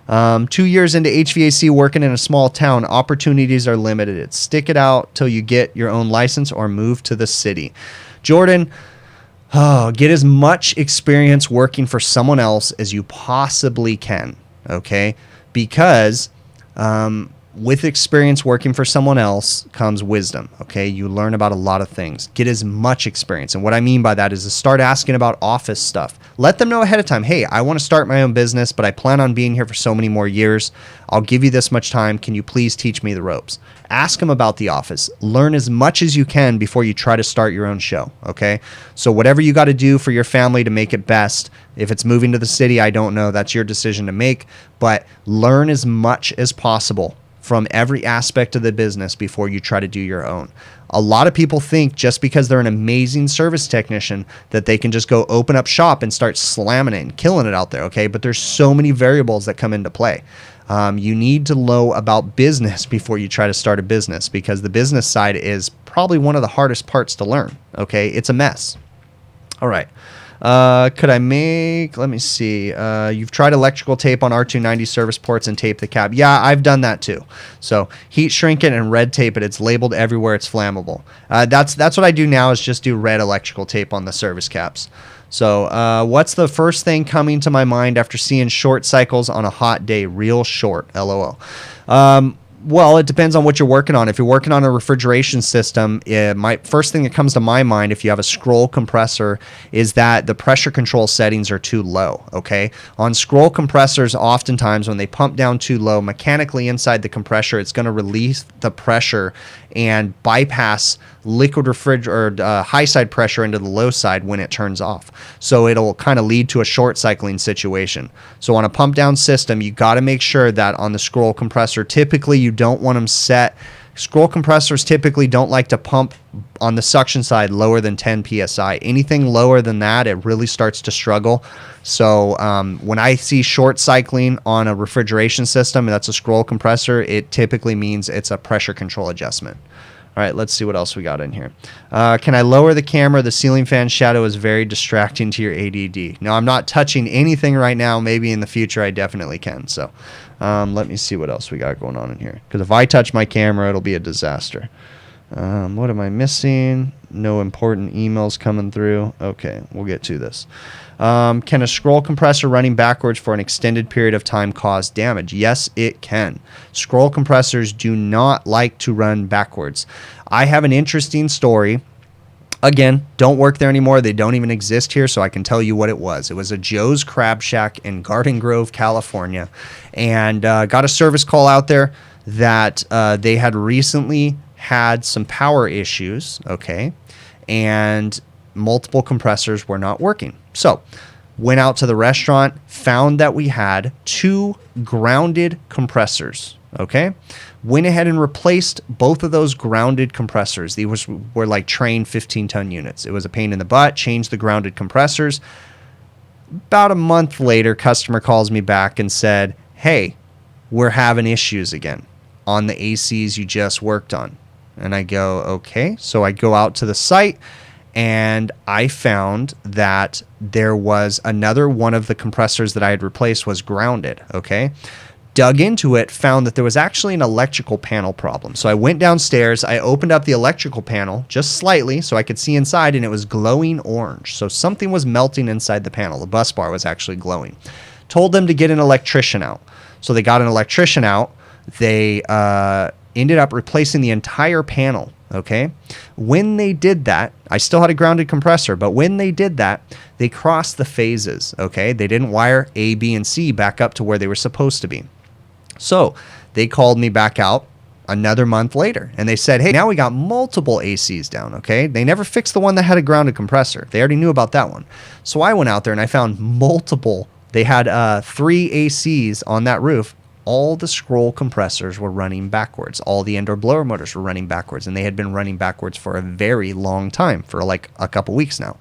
2 years into HVAC, working in a small town, opportunities are limited. Stick it out till you get your own license or move to the city. Jordan, get as much experience working for someone else as you possibly can, okay? Because with experience working for someone else comes wisdom, okay? You learn about a lot of things. Get as much experience. And what I mean by that is to start asking about office stuff. Let them know ahead of time, hey, I want to start my own business, but I plan on being here for so many more years. I'll give you this much time. Can you please teach me the ropes? Ask them about the office. Learn as much as you can before you try to start your own show, okay? So whatever you got to do for your family to make it best, if it's moving to the city, I don't know. That's your decision to make. But learn as much as possible from every aspect of the business before you try to do your own. A lot of people think just because they're an amazing service technician that they can just go open up shop and start slamming it and killing it out there, okay? But there's so many variables that come into play. You need to know about business before you try to start a business, because the business side is probably one of the hardest parts to learn, okay? It's a mess. All right. Could I make, let me see, you've tried electrical tape on R290 service ports and tape the cap. Yeah, I've done that too. So heat shrink it and red tape it. It's labeled everywhere it's flammable. That's what I do now, is just do red electrical tape on the service caps. So what's the first thing coming to my mind after seeing short cycles on a hot day? Real short, LOL. Well, it depends on what you're working on. If you're working on a refrigeration system, first thing that comes to my mind, if you have a scroll compressor, is that the pressure control settings are too low, okay? On scroll compressors, oftentimes when they pump down too low, mechanically inside the compressor, it's going to release the pressure and bypass liquid high side pressure into the low side when it turns off. So it'll kind of lead to a short cycling situation. So on a pump down system, you got to make sure that on the scroll compressor, typically you don't want them set. Scroll compressors typically don't like to pump on the suction side lower than 10 psi. Anything lower than that, it really starts to struggle. So when I see short cycling on a refrigeration system, that's a scroll compressor, it typically means it's a pressure control adjustment. All right, let's see what else we got in here. Can I lower the camera? The ceiling fan shadow is very distracting to your ADD. No, I'm not touching anything right now. Maybe in the future I definitely can. So let me see what else we got going on in here. Because if I touch my camera, it'll be a disaster. What am I missing? No important emails coming through. Okay, we'll get to this. Can a scroll compressor running backwards for an extended period of time cause damage? Yes, it can. Scroll compressors do not like to run backwards. I have an interesting story. Again, don't work there anymore. They don't even exist here, so I can tell you what it was. It was a Joe's Crab Shack in Garden Grove, California, and got a service call out there that they had recently had some power issues, okay, and multiple compressors were not working. So went out to the restaurant, found that we had 2 grounded compressors, okay. Went ahead and replaced both of those grounded compressors. These were like train 15-ton units. It was a pain in the butt. Changed the grounded compressors. About a month later, customer calls me back and said, hey, we're having issues again on the ACs you just worked on. And I go, okay. So I go out to the site and I found that there was another one of the compressors that I had replaced was grounded, okay. Dug into it, found that there was actually an electrical panel problem. So I went downstairs, I opened up the electrical panel just slightly so I could see inside, and it was glowing orange. So something was melting inside the panel. The bus bar was actually glowing. Told them to get an electrician out. So they got an electrician out. They ended up replacing the entire panel, okay? When they did that, I still had a grounded compressor, but when they did that, they crossed the phases, okay? They didn't wire A, B, and C back up to where they were supposed to be. So they called me back out another month later and they said, hey, now we got multiple ACs down, okay? They never fixed the one that had a grounded compressor. They already knew about that one. So I went out there and I found multiple. They had 3 ACs on that roof. All the scroll compressors were running backwards. All the indoor blower motors were running backwards, and they had been running backwards for a very long time, for like a couple weeks now.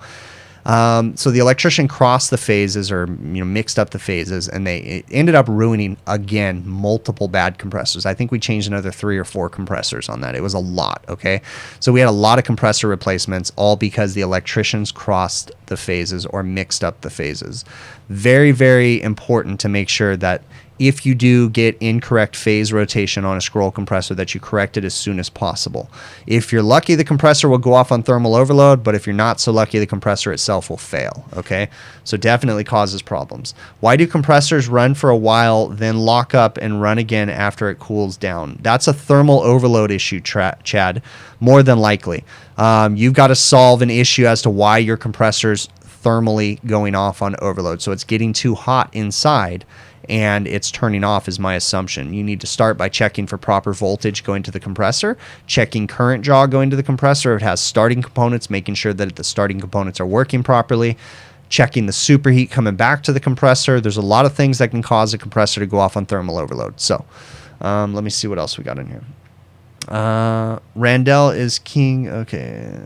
So the electrician crossed the phases, or mixed up the phases, and it ended up ruining again multiple bad compressors. I think we changed another 3 or 4 compressors on that. It was a lot, okay? So we had a lot of compressor replacements, all because the electricians crossed the phases or mixed up the phases. Very, very important to make sure that if you do get incorrect phase rotation on a scroll compressor, that you correct it as soon as possible. If you're lucky, the compressor will go off on thermal overload, but if you're not so lucky, the compressor itself will fail, okay? So definitely causes problems. Why do compressors run for a while, then lock up and run again after it cools down? That's a thermal overload issue, Chad, more than likely. You've got to solve an issue as to why your compressor's thermally going off on overload. So it's getting too hot inside, and it's turning off is my assumption. You need to start by checking for proper voltage going to the compressor, checking current draw going to the compressor. If it has starting components, making sure that the starting components are working properly, checking the superheat coming back to the compressor. There's a lot of things that can cause a compressor to go off on thermal overload. So let me see what else we got in here. Randall is king. Okay.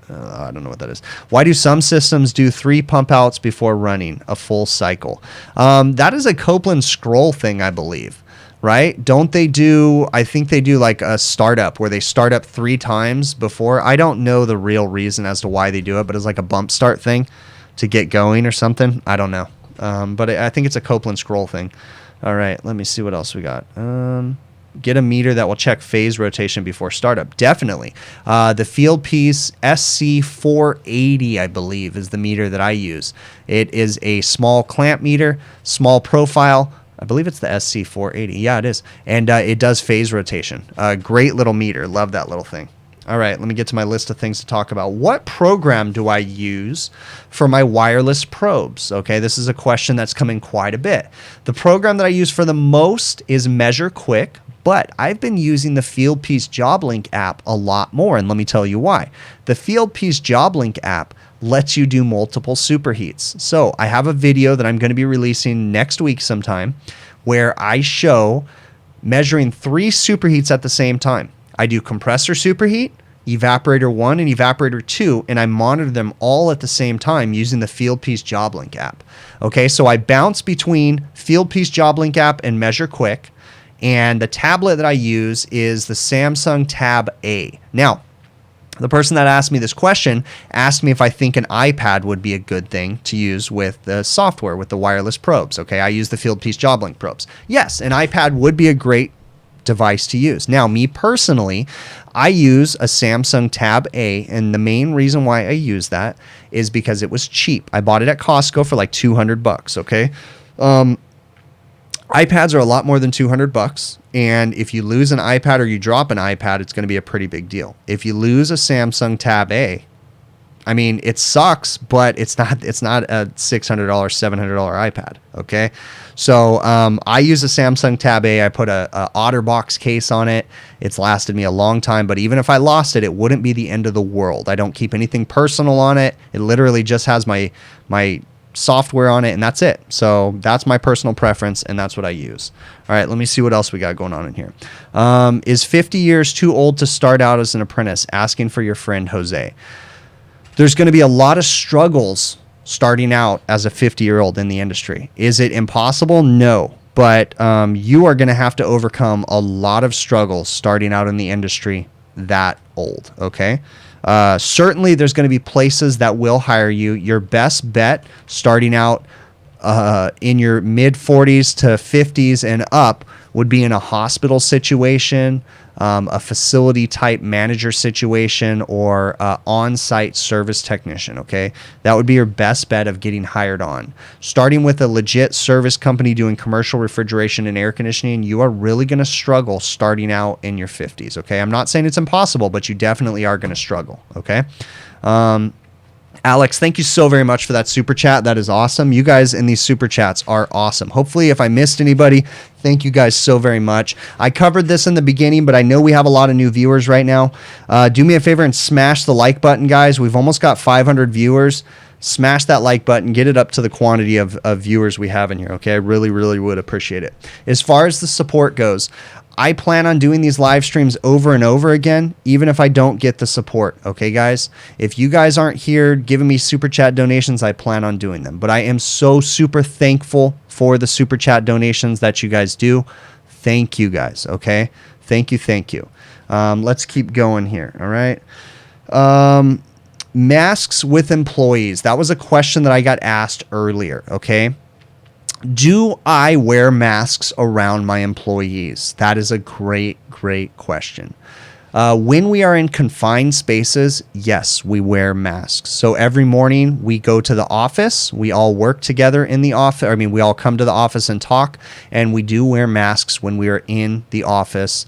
I don't know what that is. Why do some systems do 3 pump outs before running a full cycle? That is a Copeland scroll thing, I believe, right? Don't they do, I think they do like a startup where they start up 3 times before. I don't know the real reason as to why they do it, but it's like a bump start thing to get going or something. I don't know. But I think it's a Copeland scroll thing. All right, let me see what else we got. Get a meter that will check phase rotation before startup. Definitely. The field piece SC480, I believe, is the meter that I use. It is a small clamp meter, small profile. I believe it's the SC480. Yeah, it is. And it does phase rotation. Great little meter. Love that little thing. All right, let me get to my list of things to talk about. What program do I use for my wireless probes? Okay, this is a question that's coming quite a bit. The program that I use for the most is Measure Quick, but I've been using the Fieldpiece JobLink app a lot more, and let me tell you why. The Fieldpiece JobLink app lets you do multiple superheats. So I have a video that I'm going to be releasing next week sometime where I show measuring 3 superheats at the same time. I do compressor superheat, evaporator 1, and evaporator 2, and I monitor them all at the same time using the Fieldpiece JobLink app. Okay, so I bounce between Fieldpiece JobLink app and Measure Quick, and the tablet that I use is the Samsung Tab A. Now, the person that asked me this question asked me if I think an iPad would be a good thing to use with the software, with the wireless probes. Okay, I use the Fieldpiece JobLink probes. Yes, an iPad would be a great device to use. Now, me personally, I use a Samsung Tab A, and the main reason why I use that is because it was cheap. I bought it at Costco for like $200, okay? iPads are a lot more than $200, and if you lose an iPad or you drop an iPad, it's going to be a pretty big deal. If you lose a Samsung Tab A, I mean, it sucks, but it's not a $600, $700 iPad, okay? So I use a Samsung Tab A. I put a OtterBox case on it. It's lasted me a long time, but even if I lost it, it wouldn't be the end of the world. I don't keep anything personal on it. It literally just has my software on it, and that's it. So that's my personal preference, and that's what I use. All right, let me see what else we got going on in here. Is 50 years too old to start out as an apprentice? Asking for your friend Jose. There's going to be a lot of struggles starting out as a 50-year-old in the industry. Is it impossible? No. But you are going to have to overcome a lot of struggles starting out in the industry that old, okay? Certainly, there's going to be places that will hire you. Your best bet starting out in your mid-40s to 50s and up would be in a hospital situation, a facility type manager situation, or on-site service technician, okay? That would be your best bet of getting hired on. Starting with a legit service company doing commercial refrigeration and air conditioning, you are really going to struggle starting out in your 50s, okay? I'm not saying it's impossible, but you definitely are going to struggle, okay? Alex, thank you so very much for that super chat. That is awesome. You guys in these super chats are awesome. Hopefully, if I missed anybody, thank you guys so very much. I covered this in the beginning, but I know we have a lot of new viewers right now. Do me a favor and smash the like button, guys. We've almost got 500 viewers. Smash that like button. Get it up to the quantity of viewers we have in here, okay? I really, really would appreciate it. As far as the support goes, I plan on doing these live streams over and over again, even if I don't get the support. Okay, guys? If you guys aren't here giving me super chat donations, I plan on doing them. But I am so super thankful for the super chat donations that you guys do. Thank you, guys. Okay? Thank you. Thank you. Let's keep going here. All right. Masks with employees. That was a question that I got asked earlier. Okay. Do I wear masks around my employees? That is a great, great question. When we are in confined spaces, yes, we wear masks. So every morning we go to the office. We all work together in the office. I mean, we all come to the office and talk, and we do wear masks when we are in the office.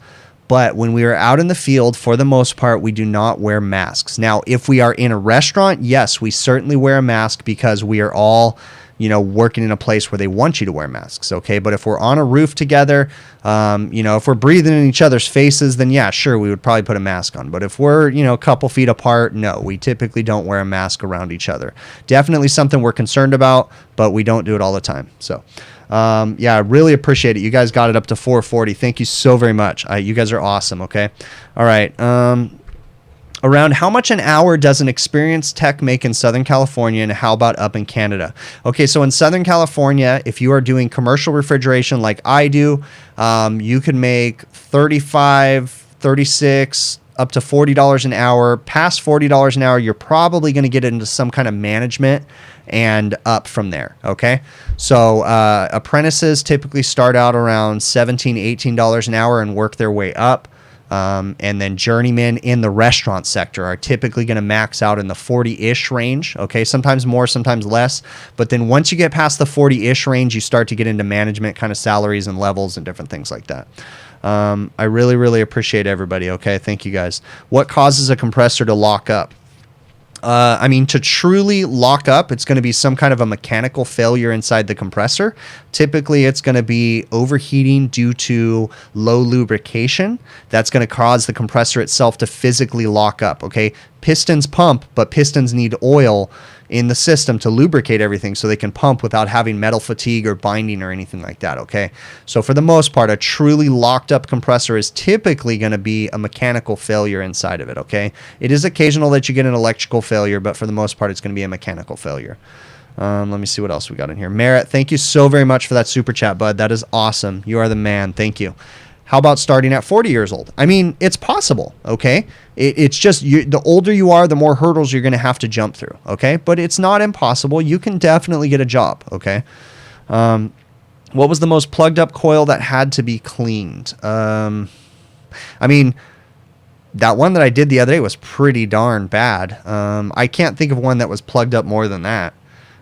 But when we are out in the field, for the most part, we do not wear masks. Now, if we are in a restaurant, yes, we certainly wear a mask because we are all working in a place where they want you to wear masks, okay? But if we're on a roof together, if we're breathing in each other's faces, then yeah, sure, we would probably put a mask on. But if we're, a couple feet apart, no, we typically don't wear a mask around each other. Definitely something we're concerned about, but we don't do it all the time. So, yeah, I really appreciate it. You guys got it up to 440. Thank you so very much. You guys are awesome, okay? All right. Around how much an hour does an experienced tech make in Southern California, and how about up in Canada? Okay, so in Southern California, if you are doing commercial refrigeration like I do, you can make $35, $36, up to $40 an hour. Past $40 an hour, you're probably going to get into some kind of management and up from there, okay? So apprentices typically start out around $17, $18 an hour and work their way up. And then journeymen in the restaurant sector are typically going to max out in the 40-ish range. Okay, sometimes more, sometimes less. But then once you get past the 40-ish range, you start to get into management kind of salaries and levels and different things like that. I really, really appreciate everybody. Okay, thank you guys. What causes a compressor to lock up? To truly lock up, it's going to be some kind of a mechanical failure inside the compressor. Typically, it's going to be overheating due to low lubrication. That's going to cause the compressor itself to physically lock up, okay? Pistons pump, but pistons need oil in the system to lubricate everything so they can pump without having metal fatigue or binding or anything like that, okay? So for the most part, a truly locked up compressor is typically going to be a mechanical failure inside of it, okay? It is occasional that you get an electrical failure, but for the most part, it's going to be a mechanical failure. Let me see what else we got in here. Merritt, thank you so very much for that super chat, bud. That is awesome. You are the man. Thank you. How about starting at 40 years old? I mean, it's possible, okay? It's just the older you are, the more hurdles you're going to have to jump through, okay? But it's not impossible. You can definitely get a job, okay? What was the most plugged up coil that had to be cleaned? I mean, that one that I did the other day was pretty darn bad. I can't think of one that was plugged up more than that.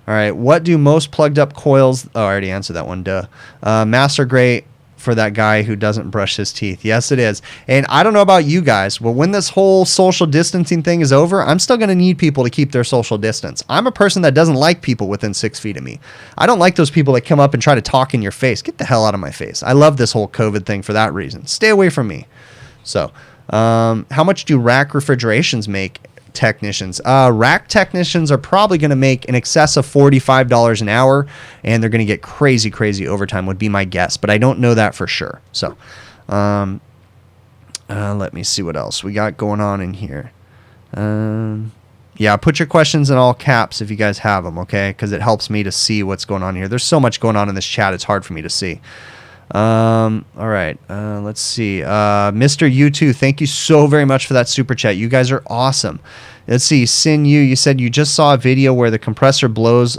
All right, what do most plugged up coils... Oh, I already answered that one, duh. Master Grate for that guy who doesn't brush his teeth. Yes, it is. And I don't know about you guys, but when this whole social distancing thing is over, I'm still going to need people to keep their social distance. I'm a person that doesn't like people within 6 feet of me. I don't like those people that come up and try to talk in your face. Get the hell out of my face. I love this whole COVID thing for that reason. Stay away from me. So, how much do rack refrigerations make? Technicians. Rack technicians are probably going to make in excess of $45 an hour, and they're going to get crazy overtime would be my guess, but I don't know that for sure. So let me see what else we got going on in here. Yeah, put your questions in all caps if you guys have them, okay? Because it helps me to see what's going on here. There's so much going on in this chat, it's hard for me to see. All right, let's see. Mr. U2, thank you so very much for that super chat. You guys are awesome. Let's see. Sin you said you just saw a video where the compressor blows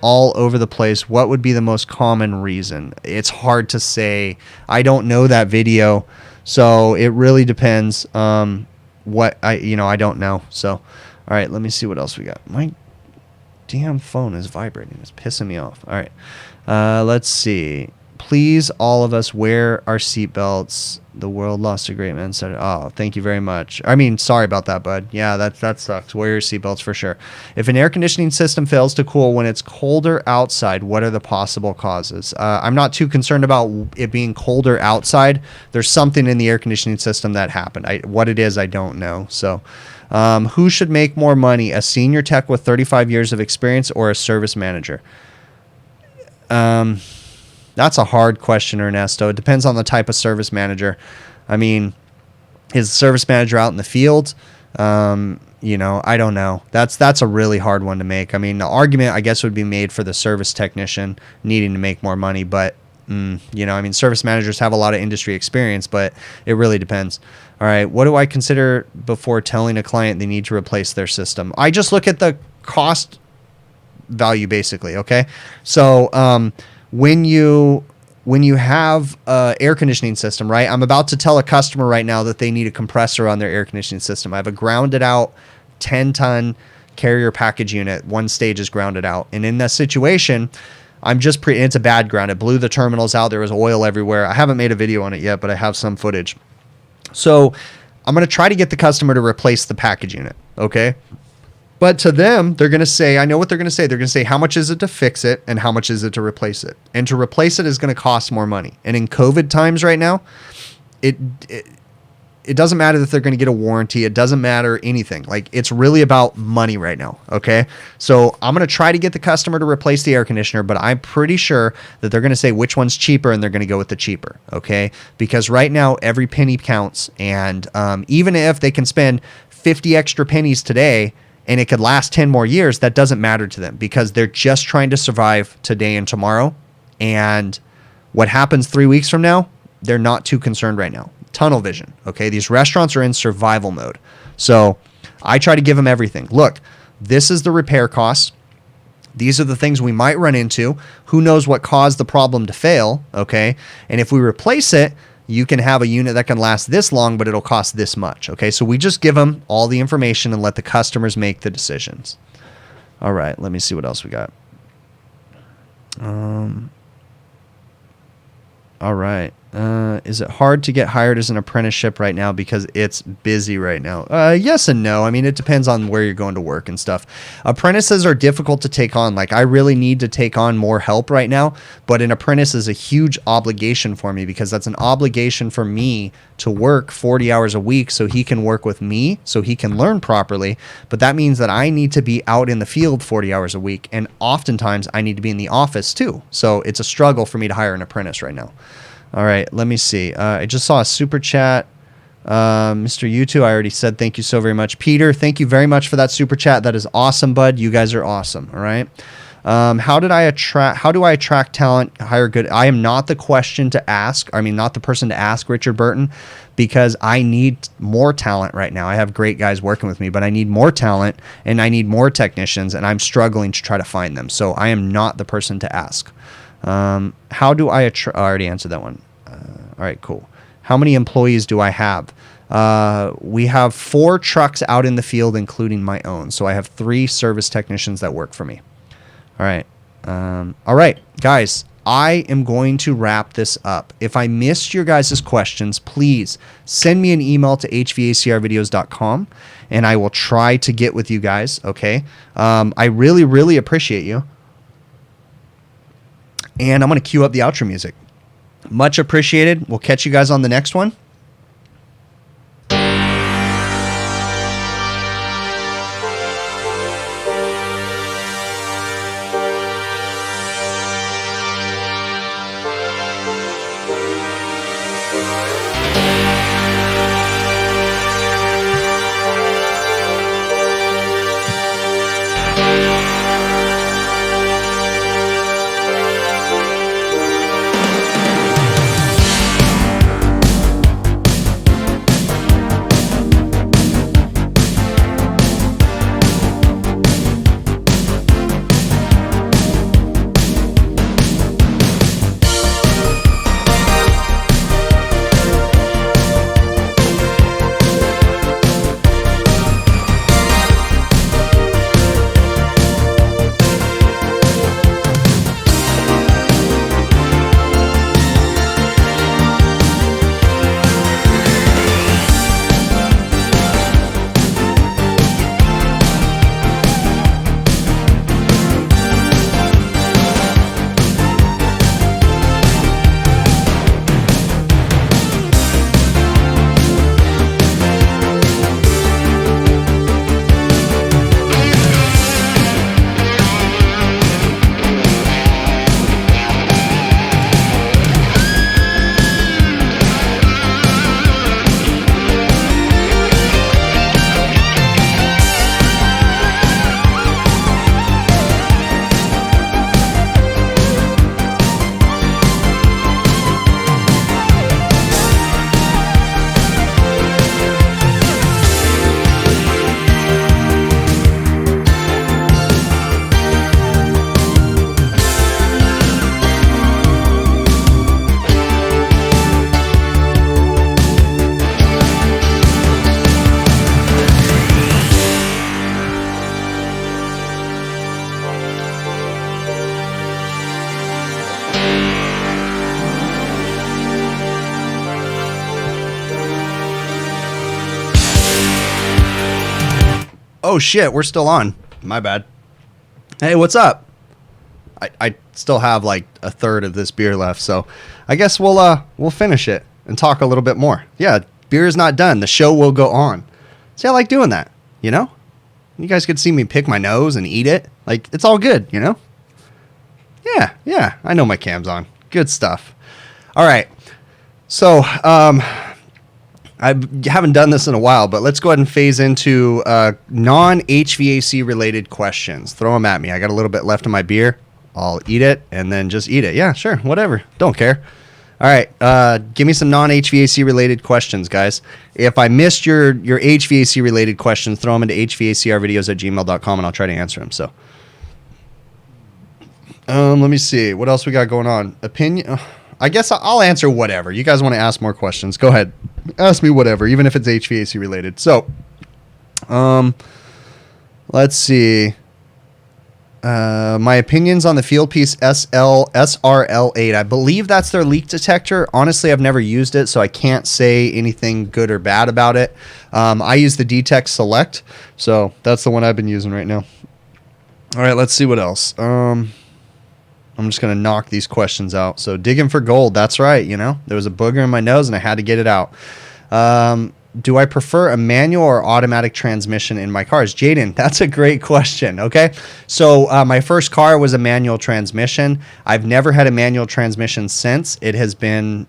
all over the place. What would be the most common reason? It's hard to say. I don't know that video, so it really depends. What I don't know. So, all right, let me see what else we got. My damn phone is vibrating. It's pissing me off. All right, let's see. Please, all of us, wear our seatbelts. The world lost a great man. Said, "Oh, thank you very much." I mean, sorry about that, bud. Yeah, that sucks. Wear your seatbelts for sure. If an air conditioning system fails to cool when it's colder outside, what are the possible causes? I'm not too concerned about it being colder outside. There's something in the air conditioning system that happened. What it is, I don't know. So, who should make more money? A senior tech with 35 years of experience or a service manager? That's a hard question, Ernesto. It depends on the type of service manager. I mean, is the service manager out in the field? I don't know. That's a really hard one to make. I mean, the argument, I guess, would be made for the service technician needing to make more money. But, service managers have a lot of industry experience, but it really depends. All right, what do I consider before telling a client they need to replace their system? I just look at the cost value, basically, okay? So, when you have an air conditioning system, right? I'm about to tell a customer right now that they need a compressor on their air conditioning system. I have a grounded out 10-ton carrier package unit. One stage is grounded out. And in that situation, it's a bad ground. It blew the terminals out. There was oil everywhere. I haven't made a video on it yet, but I have some footage. So I'm going to try to get the customer to replace the package unit, okay? But to them, they're going to say, I know what they're going to say. They're going to say, how much is it to fix it and how much is it to replace it? And to replace it is going to cost more money. And in COVID times right now, it doesn't matter if they're going to get a warranty. It doesn't matter anything. Like, it's really about money right now, okay? So I'm going to try to get the customer to replace the air conditioner, but I'm pretty sure that they're going to say which one's cheaper and they're going to go with the cheaper, okay? Because right now, every penny counts. And even if they can spend 50 extra pennies today, and it could last 10 more years, that doesn't matter to them because they're just trying to survive today and tomorrow. And what happens 3 weeks from now, they're not too concerned right now. Tunnel vision, okay? These restaurants are in survival mode. So I try to give them everything. Look, this is the repair cost. These are the things we might run into. Who knows what caused the problem to fail, okay? And if we replace it, you can have a unit that can last this long, but it'll cost this much. Okay, so we just give them all the information and let the customers make the decisions. All right, let me see what else we got. All right. Is it hard to get hired as an apprenticeship right now because it's busy right now? Yes and no. I mean, it depends on where you're going to work and stuff. Apprentices are difficult to take on. Like, I really need to take on more help right now, but an apprentice is a huge obligation for me because that's an obligation for me to work 40 hours a week so he can work with me, so he can learn properly. But that means that I need to be out in the field 40 hours a week, and oftentimes I need to be in the office too. So it's a struggle for me to hire an apprentice right now. All right, let me see. I just saw a super chat. Mr. U2, I already said thank you so very much. Peter, thank you very much for that super chat. That is awesome, bud. You guys are awesome. All right. How do I attract talent, hire good? I am not the question to ask. I mean, not the person to ask, Richard Burton, because I need more talent right now. I have great guys working with me, but I need more talent and I need more technicians, and I'm struggling to try to find them. So I am not the person to ask. How do I I already answered that one. All right, cool. How many employees do I have? We have 4 trucks out in the field, including my own. So I have 3 service technicians that work for me. All right. All right, guys, I am going to wrap this up. If I missed your guys' questions, please send me an email to hvacrvideos.com and I will try to get with you guys, okay? I really, really appreciate you. And I'm going to cue up the outro music. Much appreciated. We'll catch you guys on the next one. Oh shit, we're still on. My bad. Hey, what's up? I still have like a third of this beer left, so I guess we'll finish it and talk a little bit more. Yeah, beer is not done. The show will go on. See, I like doing that, you know? You guys could see me pick my nose and eat it. Like, it's all good, you know? Yeah, I know my cam's on. Good stuff. All right. So, I haven't done this in a while, but let's go ahead and phase into non-HVAC related questions. Throw them at me. I got a little bit left in my beer. I'll eat it and then just eat it. Yeah, sure, whatever. Don't care. All right, give me some non-HVAC related questions, guys. If I missed your HVAC related questions, throw them into hvacrvideos@gmail.com and I'll try to answer them. So, let me see. What else we got going on? Opinion... I guess I'll answer whatever. You guys want to ask more questions? Go ahead. Ask me whatever, even if it's HVAC related. So, let's see. My opinions on the field piece SRL8. I believe that's their leak detector. Honestly, I've never used it, so I can't say anything good or bad about it. I use the Dtec Select, so that's the one I've been using right now. All right, let's see what else. I'm just going to knock these questions out. So digging for gold. That's right. You know, there was a booger in my nose and I had to get it out. Do I prefer a manual or automatic transmission in my cars? Jaden, that's a great question. Okay. So my first car was a manual transmission. I've never had a manual transmission since. It has been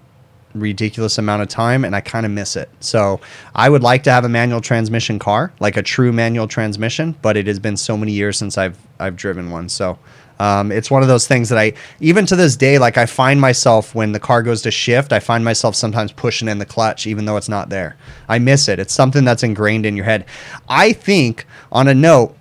ridiculous amount of time and I kind of miss it. So I would like to have a manual transmission car, like a true manual transmission, but it has been so many years since I've driven one. So it's one of those things that even to this day, like I find myself when the car goes to shift, I find myself sometimes pushing in the clutch, even though it's not there. I miss it. It's something that's ingrained in your head. I think on a note,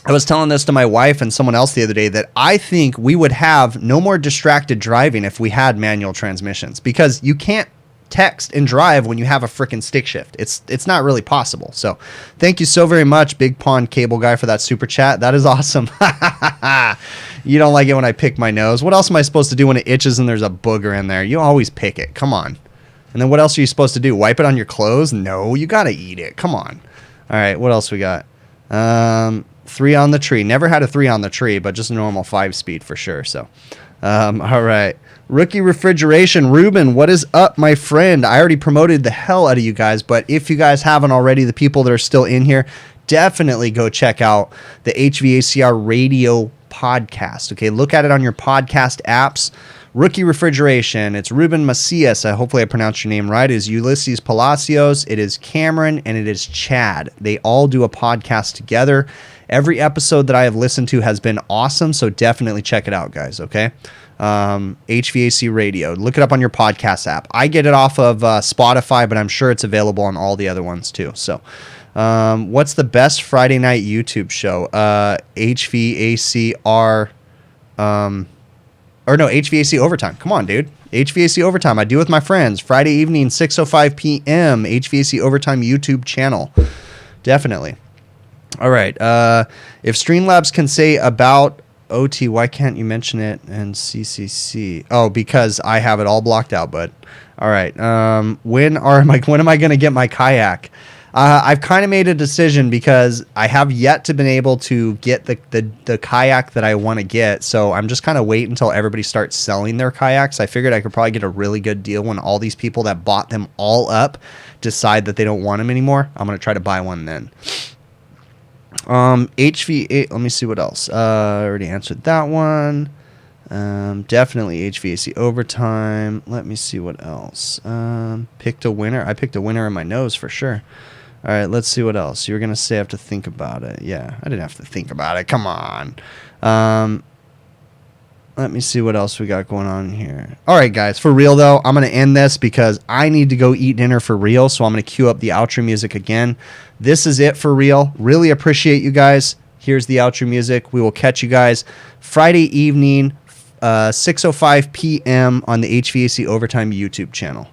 I was telling this to my wife and someone else the other day that I think we would have no more distracted driving if we had manual transmissions, because you can't text and drive when you have a freaking stick shift. It's not really possible. So thank you so very much, Big Pond Cable Guy, for that super chat. That is awesome. You don't like it when I pick my nose. What else am I supposed to do when it itches and there's a booger in there? You always pick it. Come on. And then what else are you supposed to do? Wipe it on your clothes? No, you got to eat it. Come on. All right, what else we got? 3 on the tree. Never had a 3 on the tree, but just a normal 5-speed for sure. So, all right. Rookie Refrigeration. Ruben, what is up, my friend? I already promoted the hell out of you guys, but if you guys haven't already, the people that are still in here, definitely go check out the HVACR Radio podcast. Okay, look at it on your podcast apps. Rookie Refrigeration. It's Ruben Macias. Hopefully I pronounced your name right. It is Ulysses Palacios. It is Cameron, and it is Chad. They all do a podcast together. Every episode that I have listened to has been awesome, so definitely check it out, guys, okay? HVAC Radio. Look it up on your podcast app. I get it off of Spotify, but I'm sure it's available on all the other ones too. So what's the best Friday night YouTube show? HVACR... Or no, HVAC Overtime. Come on, dude. HVAC Overtime. I do with my friends. Friday evening, 6:05 p.m. HVAC Overtime YouTube channel. Definitely. All right. If Streamlabs can say about OT, why can't you mention it and CCC? Oh, because I have it all blocked out, bud. All right. When am I going to get my kayak? I've kind of made a decision because I have yet to been able to get the kayak that I want to get. So I'm just kind of waiting until everybody starts selling their kayaks. I figured I could probably get a really good deal when all these people that bought them all up decide that they don't want them anymore. I'm going to try to buy one then. HVA, let me see what else. I already answered that one. Definitely HVAC Overtime. Let me see what else. Picked a winner. I picked a winner in my nose for sure. All right, let's see what else. You were going to say I have to think about it. Yeah, I didn't have to think about it. Come on. Let me see what else we got going on here. All right, guys, for real, though, I'm going to end this because I need to go eat dinner for real, so I'm going to cue up the outro music again. This is it for real. Really appreciate you guys. Here's the outro music. We will catch you guys Friday evening, 6:05 p.m. on the HVAC Overtime YouTube channel.